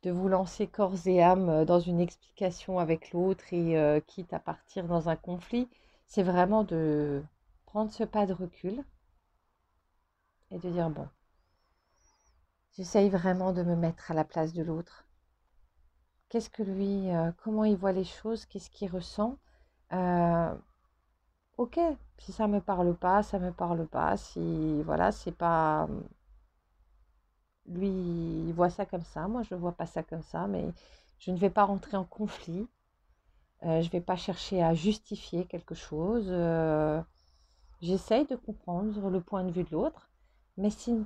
vous lancer corps et âme dans une explication avec l'autre et quitte à partir dans un conflit, c'est vraiment de prendre ce pas de recul et de dire, bon, j'essaye vraiment de me mettre à la place de l'autre. Qu'est-ce que lui, comment il voit les choses, qu'est-ce qu'il ressent. Ok, si ça me parle pas, ça me parle pas. Si voilà, c'est pas lui, il voit ça comme ça, moi je vois pas ça comme ça, mais je ne vais pas rentrer en conflit. Je vais pas chercher à justifier quelque chose. J'essaye de comprendre le point de vue de l'autre, mais si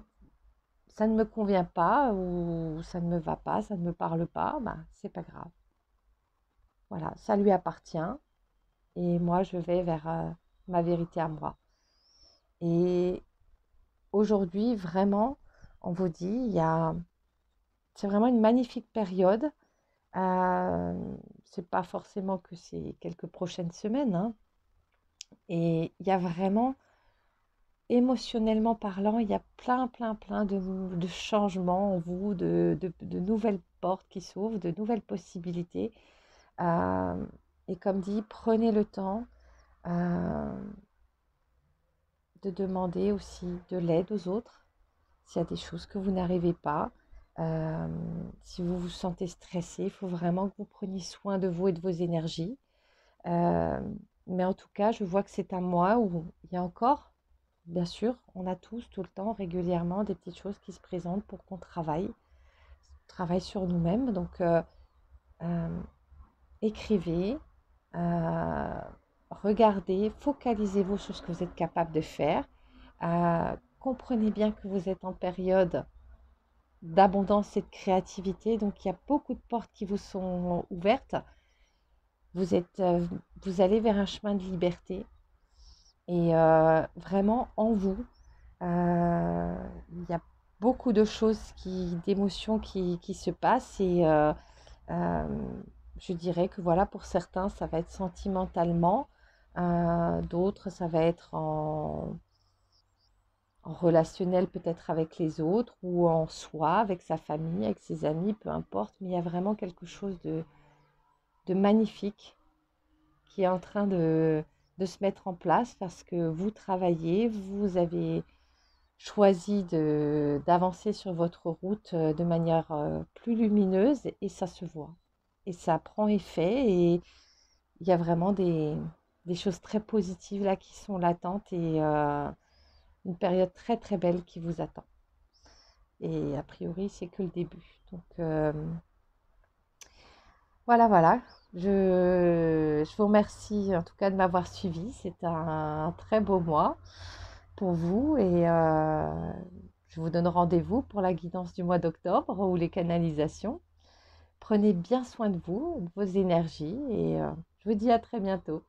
ça ne me convient pas ou ça ne me va pas, ça ne me parle pas, bah c'est pas grave. Voilà, ça lui appartient et moi je vais vers ma vérité à moi. Et aujourd'hui, vraiment, on vous dit, c'est vraiment une magnifique période. C'est pas forcément que c'est quelques prochaines semaines, hein. Et il y a vraiment émotionnellement parlant, il y a plein de changements en vous, de nouvelles portes qui s'ouvrent, de nouvelles possibilités. Euh, et comme dit, prenez le temps euh, de demander aussi de l'aide aux autres s'il y a des choses que vous n'arrivez pas. Euh, si vous vous sentez stressé, il faut vraiment que vous preniez soin de vous et de vos énergies. Euh, mais en tout cas, je vois que c'est un mois où il y a encore, bien sûr, on a tous tout le temps, régulièrement, des petites choses qui se présentent pour qu'on travaille sur nous-mêmes. Donc, euh, écrivez, euh, regardez, focalisez-vous sur ce que vous êtes capable de faire. Comprenez bien que vous êtes en période d'abondance et de créativité, donc il y a beaucoup de portes qui vous sont ouvertes. Vous êtes, vous allez vers un chemin de liberté et vraiment en vous, il y a beaucoup de choses d'émotions qui se passent et euh, je dirais que voilà, pour certains, ça va être sentimentalement, d'autres, ça va être en relationnel peut-être avec les autres ou en soi, avec sa famille, avec ses amis, peu importe, mais il y a vraiment quelque chose de magnifique qui est en train de se mettre en place parce que vous travaillez, vous avez choisi d'avancer sur votre route de manière plus lumineuse et ça se voit. Et ça prend effet et il y a vraiment des choses très positives là qui sont latentes et une période très belle qui vous attend. Et a priori, c'est que le début. Donc voilà. Je vous remercie en tout cas de m'avoir suivi. C'est un très beau mois pour vous et je vous donne rendez-vous pour la guidance du mois d'octobre ou les canalisations. Prenez bien soin de vous, de vos énergies et je vous dis à très bientôt.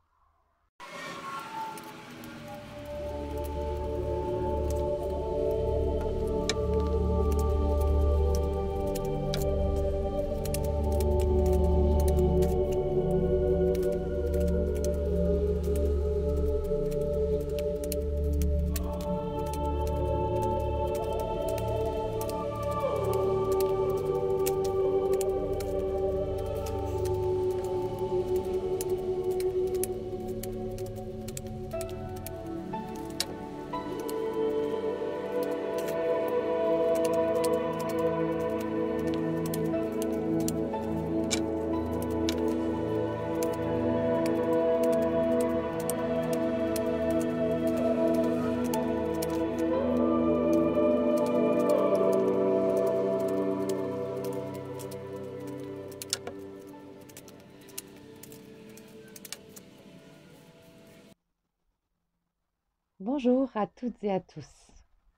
Bonjour à toutes et à tous.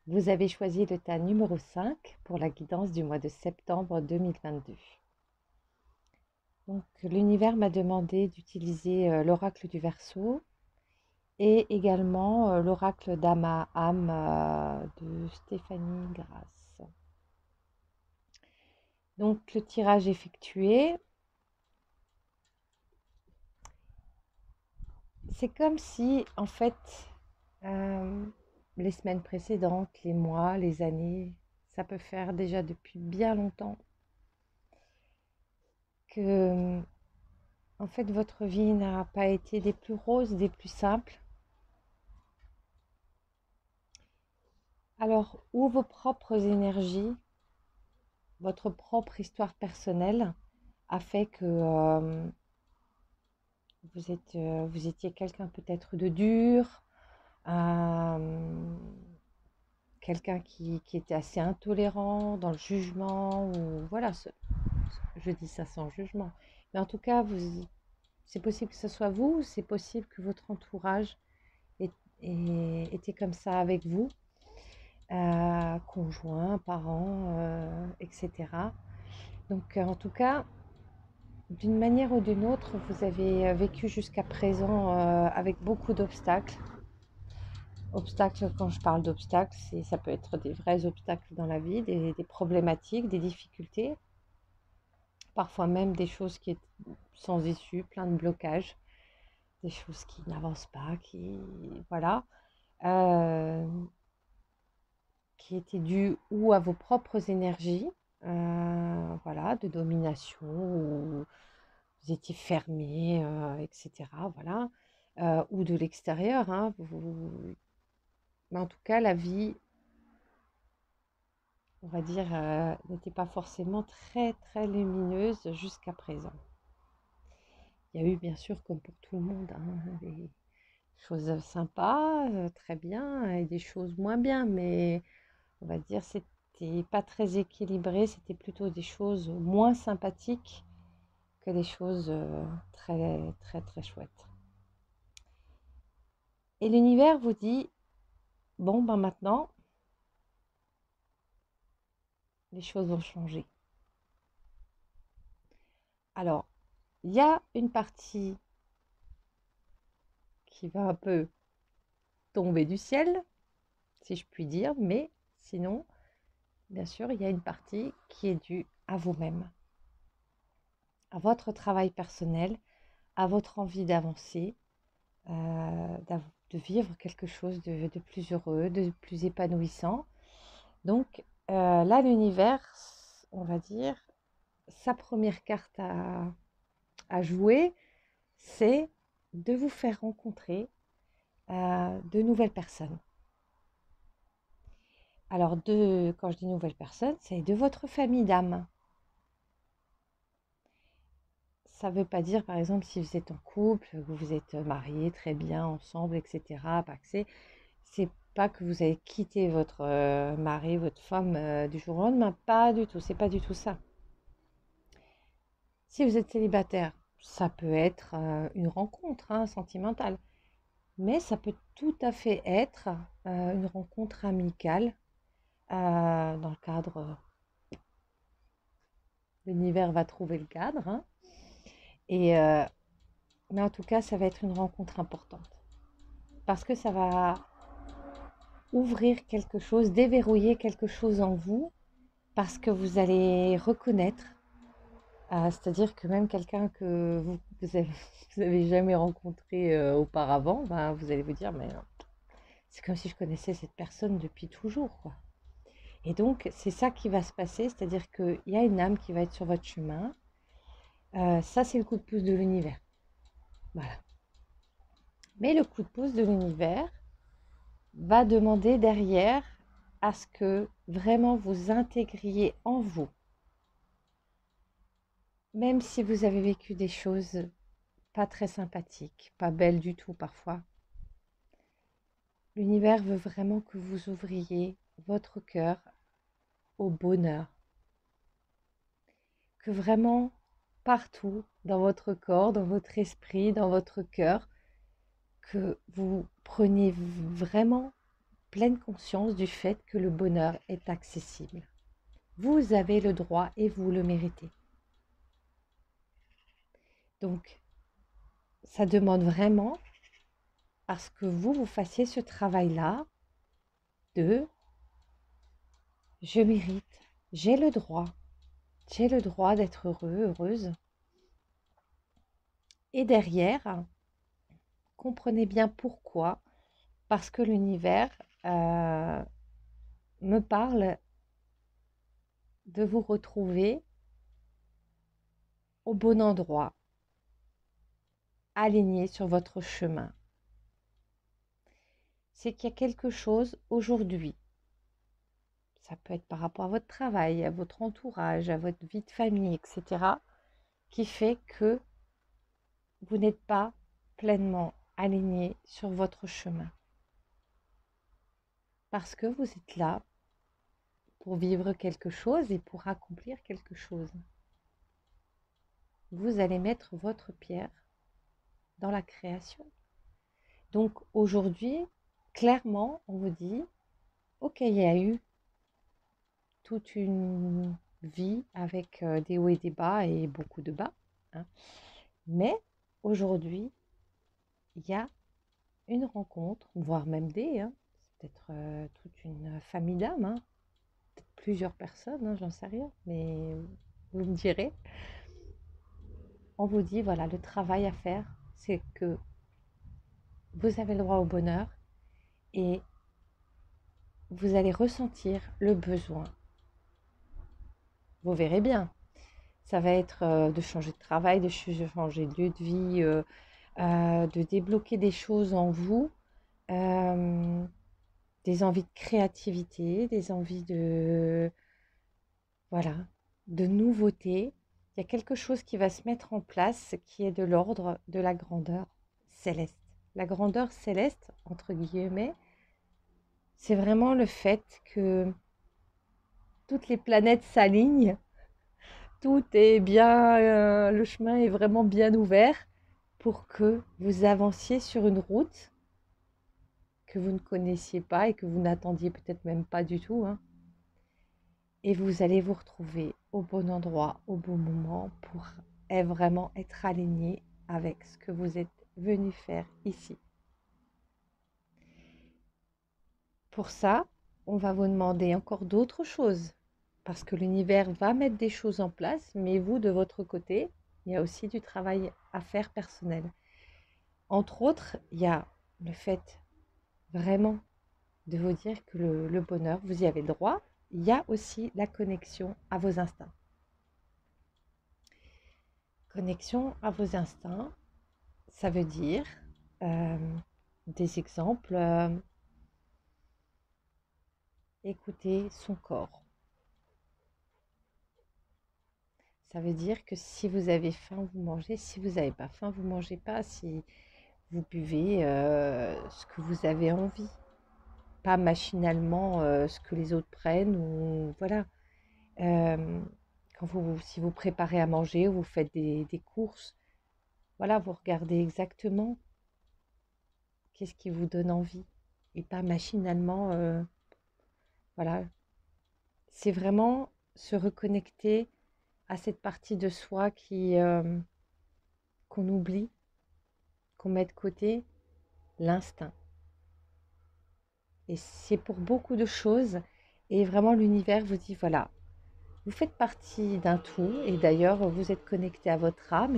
Vous avez choisi le tas numéro 5 pour la guidance du mois de septembre 2022. Donc, l'univers m'a demandé d'utiliser l'oracle du Verseau et également l'oracle d'Ama Am de Stéphanie Grasse. Donc, le tirage effectué, c'est comme si, en fait, euh, les semaines précédentes, les mois, les années, ça peut faire déjà depuis bien longtemps que, en fait, votre vie n'a pas été des plus roses, des plus simples. Alors, ou vos propres énergies, votre propre histoire personnelle a fait que vous étiez quelqu'un peut-être de dur, euh, quelqu'un qui était assez intolérant dans le jugement, ou voilà, je dis ça sans jugement. Mais en tout cas, c'est possible que ce soit vous, c'est possible que votre entourage ait- était comme ça avec vous, conjoint, parents, etc. Donc, en tout cas, d'une manière ou d'une autre, vous avez vécu jusqu'à présent avec beaucoup d'obstacles. Obstacles, quand je parle d'obstacles, ça peut être des vrais obstacles dans la vie, des problématiques, des difficultés, parfois même des choses qui sont sans issue, plein de blocages, des choses qui n'avancent pas, voilà. qui était due ou à vos propres énergies, voilà, de domination, ou vous étiez fermé, etc. Voilà, ou de l'extérieur, hein, mais en tout cas, la vie, on va dire, n'était pas forcément très, très lumineuse jusqu'à présent. Il y a eu, bien sûr, comme pour tout le monde, hein, des choses sympas, très bien, et des choses moins bien, mais on va dire c'était pas très équilibré, c'était plutôt des choses moins sympathiques que des choses très, très, très chouettes. Et l'univers vous dit, bon, ben maintenant, les choses vont changer. Alors, il y a une partie qui va un peu tomber du ciel, si je puis dire, mais sinon, bien sûr, il y a une partie qui est due à vous-même, à votre travail personnel, à votre envie d'avancer, de vivre quelque chose de plus heureux, de plus épanouissant. Donc là, l'univers, on va dire, sa première carte à jouer, c'est de vous faire rencontrer de nouvelles personnes. Alors, quand je dis nouvelles personnes, c'est de votre famille d'âme. Ça ne veut pas dire, par exemple, si vous êtes en couple, que vous êtes mariés très bien ensemble, etc. C'est pas que vous avez quitté votre mari, votre femme du jour au lendemain. Pas du tout. C'est pas du tout ça. Si vous êtes célibataire, ça peut être une rencontre sentimentale. Mais ça peut tout à fait être une rencontre amicale dans le cadre. L'univers va trouver le cadre, hein. Mais en tout cas, ça va être une rencontre importante. Parce que ça va ouvrir quelque chose, déverrouiller quelque chose en vous, parce que vous allez reconnaître, c'est-à-dire que même quelqu'un que vous avez jamais rencontré auparavant, ben, vous allez vous dire, mais c'est comme si je connaissais cette personne depuis toujours, quoi. Et donc, c'est ça qui va se passer, c'est-à-dire qu'il y a une âme qui va être sur votre chemin. Ça, c'est le coup de pouce de l'univers. Voilà. Mais le coup de pouce de l'univers va demander derrière à ce que vraiment vous intégriez en vous. Même si vous avez vécu des choses pas très sympathiques, pas belles du tout parfois, l'univers veut vraiment que vous ouvriez votre cœur au bonheur. Que vraiment partout dans votre corps, dans votre esprit, dans votre cœur, que vous preniez vraiment pleine conscience du fait que le bonheur est accessible. Vous avez le droit et vous le méritez. Donc, ça demande vraiment à ce que vous fassiez ce travail-là de je mérite, j'ai le droit d'être heureux, heureuse. Et derrière, comprenez bien pourquoi, parce que l'univers me parle de vous retrouver au bon endroit, aligné sur votre chemin. C'est qu'il y a quelque chose aujourd'hui. Ça peut être par rapport à votre travail, à votre entourage, à votre vie de famille, etc., qui fait que vous n'êtes pas pleinement aligné sur votre chemin. Parce que vous êtes là pour vivre quelque chose et pour accomplir quelque chose. Vous allez mettre votre pierre dans la création. Donc aujourd'hui, clairement, on vous dit, ok, il y a eu toute une vie avec des hauts et des bas et beaucoup de bas, hein. Mais aujourd'hui, il y a une rencontre, voire même des, hein, c'est peut-être toute une famille d'âmes, hein, peut-être plusieurs personnes, hein, j'en sais rien, mais vous me direz. On vous dit, voilà, le travail à faire, c'est que vous avez le droit au bonheur et vous allez ressentir le besoin. Vous verrez bien. Ça va être de changer de travail, de changer de lieu de vie, de débloquer des choses en vous, euh, des envies de créativité, des envies de, voilà, de nouveauté. Il y a quelque chose qui va se mettre en place qui est de l'ordre de la grandeur céleste. La grandeur céleste, entre guillemets, c'est vraiment le fait que toutes les planètes s'alignent, tout est bien, le chemin est vraiment bien ouvert pour que vous avanciez sur une route que vous ne connaissiez pas et que vous n'attendiez peut-être même pas du tout, hein. Et vous allez vous retrouver au bon endroit, au bon moment pour vraiment être aligné avec ce que vous êtes venu faire ici. Pour ça, on va vous demander encore d'autres choses parce que l'univers va mettre des choses en place, mais vous, de votre côté, il y a aussi du travail à faire personnel. Entre autres, il y a le fait vraiment de vous dire que le bonheur, vous y avez le droit. Il y a aussi la connexion à vos instincts. Connexion à vos instincts, ça veut dire euh, des exemples, écouter son corps. Ça veut dire que si vous avez faim, vous mangez. Si vous n'avez pas faim, vous ne mangez pas. Si vous buvez ce que vous avez envie, pas machinalement ce que les autres prennent ou voilà. Euh, si vous préparez à manger ou vous faites des courses, voilà, vous regardez exactement qu'est-ce qui vous donne envie et pas machinalement, voilà. C'est vraiment se reconnecter à cette partie de soi qu'on oublie, qu'on met de côté, l'instinct. Et c'est pour beaucoup de choses. Et vraiment, l'univers vous dit, voilà, vous faites partie d'un tout. Et d'ailleurs, vous êtes connecté à votre âme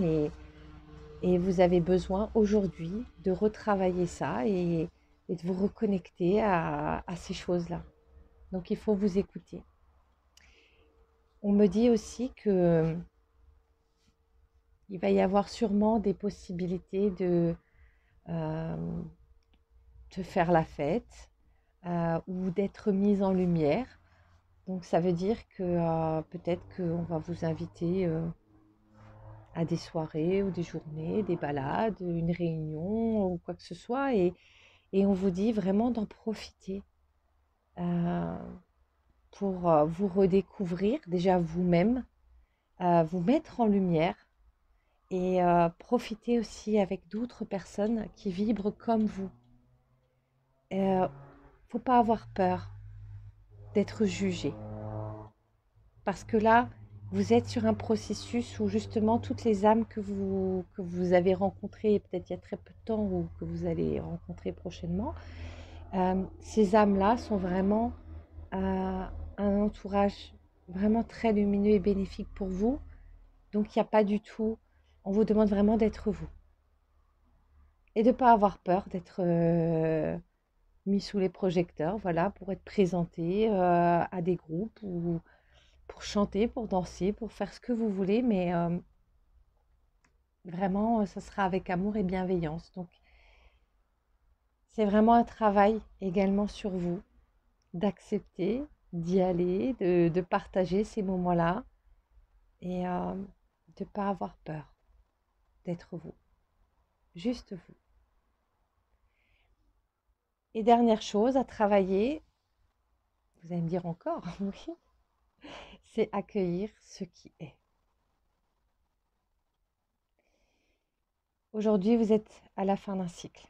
et vous avez besoin aujourd'hui de retravailler ça et de vous reconnecter à ces choses-là. Donc, il faut vous écouter. On me dit aussi que il va y avoir sûrement des possibilités euh, de faire la fête ou d'être mise en lumière. Donc ça veut dire que peut-être qu'on va vous inviter à des soirées ou des journées, des balades, une réunion ou quoi que ce soit. Et on vous dit vraiment d'en profiter euh, pour vous redécouvrir déjà vous-même, vous mettre en lumière et profiter aussi avec d'autres personnes qui vibrent comme vous. Faut pas avoir peur d'être jugé. Parce que là, vous êtes sur un processus où justement toutes les âmes que vous avez rencontrées peut-être il y a très peu de temps ou que vous allez rencontrer prochainement, ces âmes-là sont vraiment un entourage vraiment très lumineux et bénéfique pour vous. Donc il n'y a pas du tout, on vous demande vraiment d'être vous et de ne pas avoir peur d'être mis sous les projecteurs, voilà, pour être présenté à des groupes ou pour chanter, pour danser, pour faire ce que vous voulez, mais vraiment, ça sera avec amour et bienveillance. Donc, c'est vraiment un travail également sur vous, d'accepter, d'y aller, de partager ces moments-là et de ne pas avoir peur d'être vous, juste vous. Et dernière chose à travailler, vous allez me dire encore, oui, c'est accueillir ce qui est. Aujourd'hui, vous êtes à la fin d'un cycle.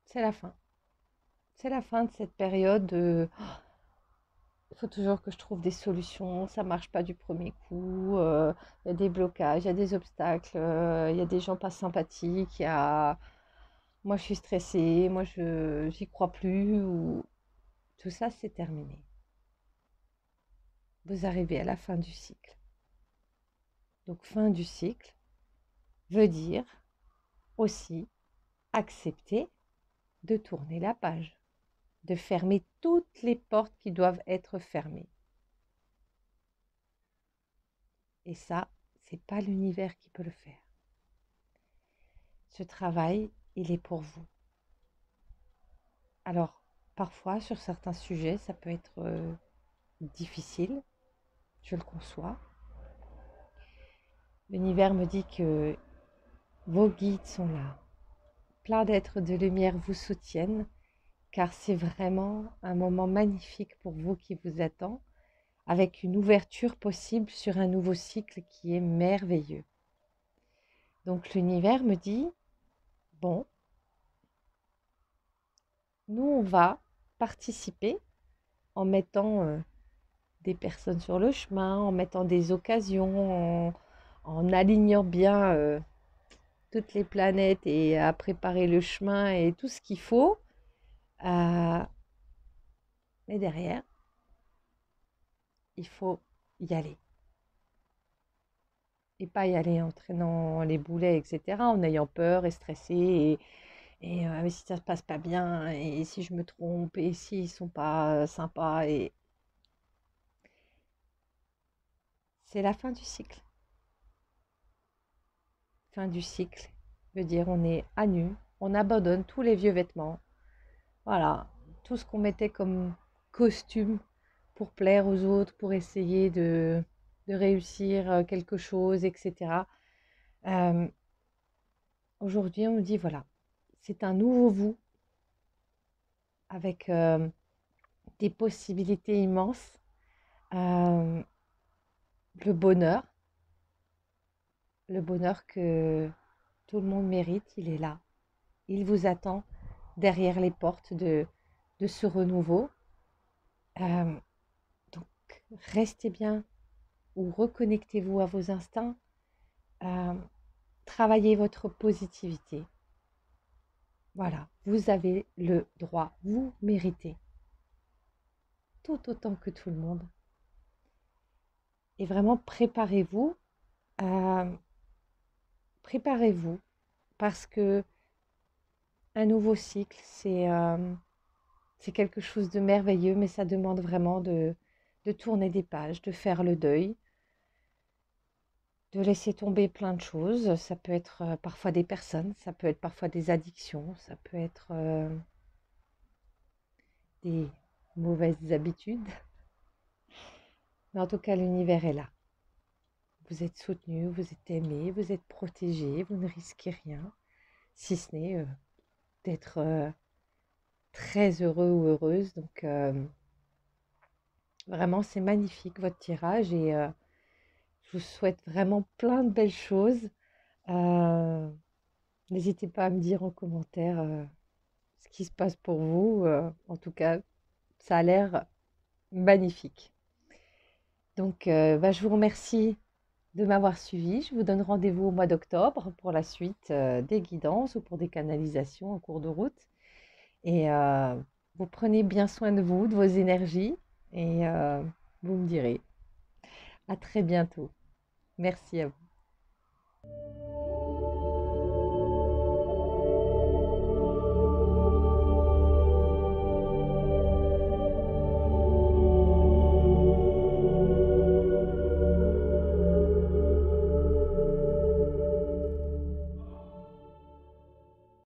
C'est la fin. C'est la fin de cette période de il faut toujours que je trouve des solutions, ça marche pas du premier coup, il y a des blocages, il y a des obstacles, il y a des gens pas sympathiques, il y a moi je suis stressée, moi je j'y crois plus ou tout ça c'est terminé. Vous arrivez à la fin du cycle. Donc fin du cycle veut dire aussi accepter de tourner la page, de fermer toutes les portes qui doivent être fermées. Et ça, c'est pas l'univers qui peut le faire. Ce travail, il est pour vous. Alors, parfois, sur certains sujets, ça peut être difficile, je le conçois. L'univers me dit que vos guides sont là. Plein d'êtres de lumière vous soutiennent, car c'est vraiment un moment magnifique pour vous qui vous attend, avec une ouverture possible sur un nouveau cycle qui est merveilleux. Donc l'univers me dit, bon, nous on va participer en mettant des personnes sur le chemin, en mettant des occasions, en alignant bien toutes les planètes et à préparer le chemin et tout ce qu'il faut. Mais derrière, il faut y aller. Et pas y aller en traînant les boulets, etc., en ayant peur et stressé, mais si ça se passe pas bien, et si je me trompe, et s'ils sont pas sympas, et c'est la fin du cycle. Fin du cycle veut dire on est à nu, on abandonne tous les vieux vêtements, voilà, tout ce qu'on mettait comme costume pour plaire aux autres, pour essayer de réussir quelque chose, etc. Aujourd'hui, on nous dit, voilà, c'est un nouveau vous avec des possibilités immenses, euh, le bonheur que tout le monde mérite, il est là. Il vous attend derrière les portes de ce renouveau. Donc, restez bien ou reconnectez-vous à vos instincts. Travaillez votre positivité. Voilà, vous avez le droit, vous méritez tout autant que tout le monde. Et vraiment, préparez-vous parce que un nouveau cycle, c'est quelque chose de merveilleux, mais ça demande vraiment de tourner des pages, de faire le deuil, de laisser tomber plein de choses. Ça peut être parfois des personnes, ça peut être parfois des addictions, ça peut être des mauvaises habitudes. Mais en tout cas, l'univers est là. Vous êtes soutenu, vous êtes aimé, vous êtes protégé, vous ne risquez rien, si ce n'est d'être très heureux ou heureuse. Donc, vraiment, c'est magnifique votre tirage et je vous souhaite vraiment plein de belles choses. Euh, N'hésitez pas à me dire en commentaire ce qui se passe pour vous. En tout cas, ça a l'air magnifique. Donc, je vous remercie de m'avoir suivi. Je vous donne rendez-vous au mois d'octobre pour la suite des guidances ou pour des canalisations en cours de route. Et vous prenez bien soin de vous, de vos énergies, et vous me direz. À très bientôt. Merci à vous.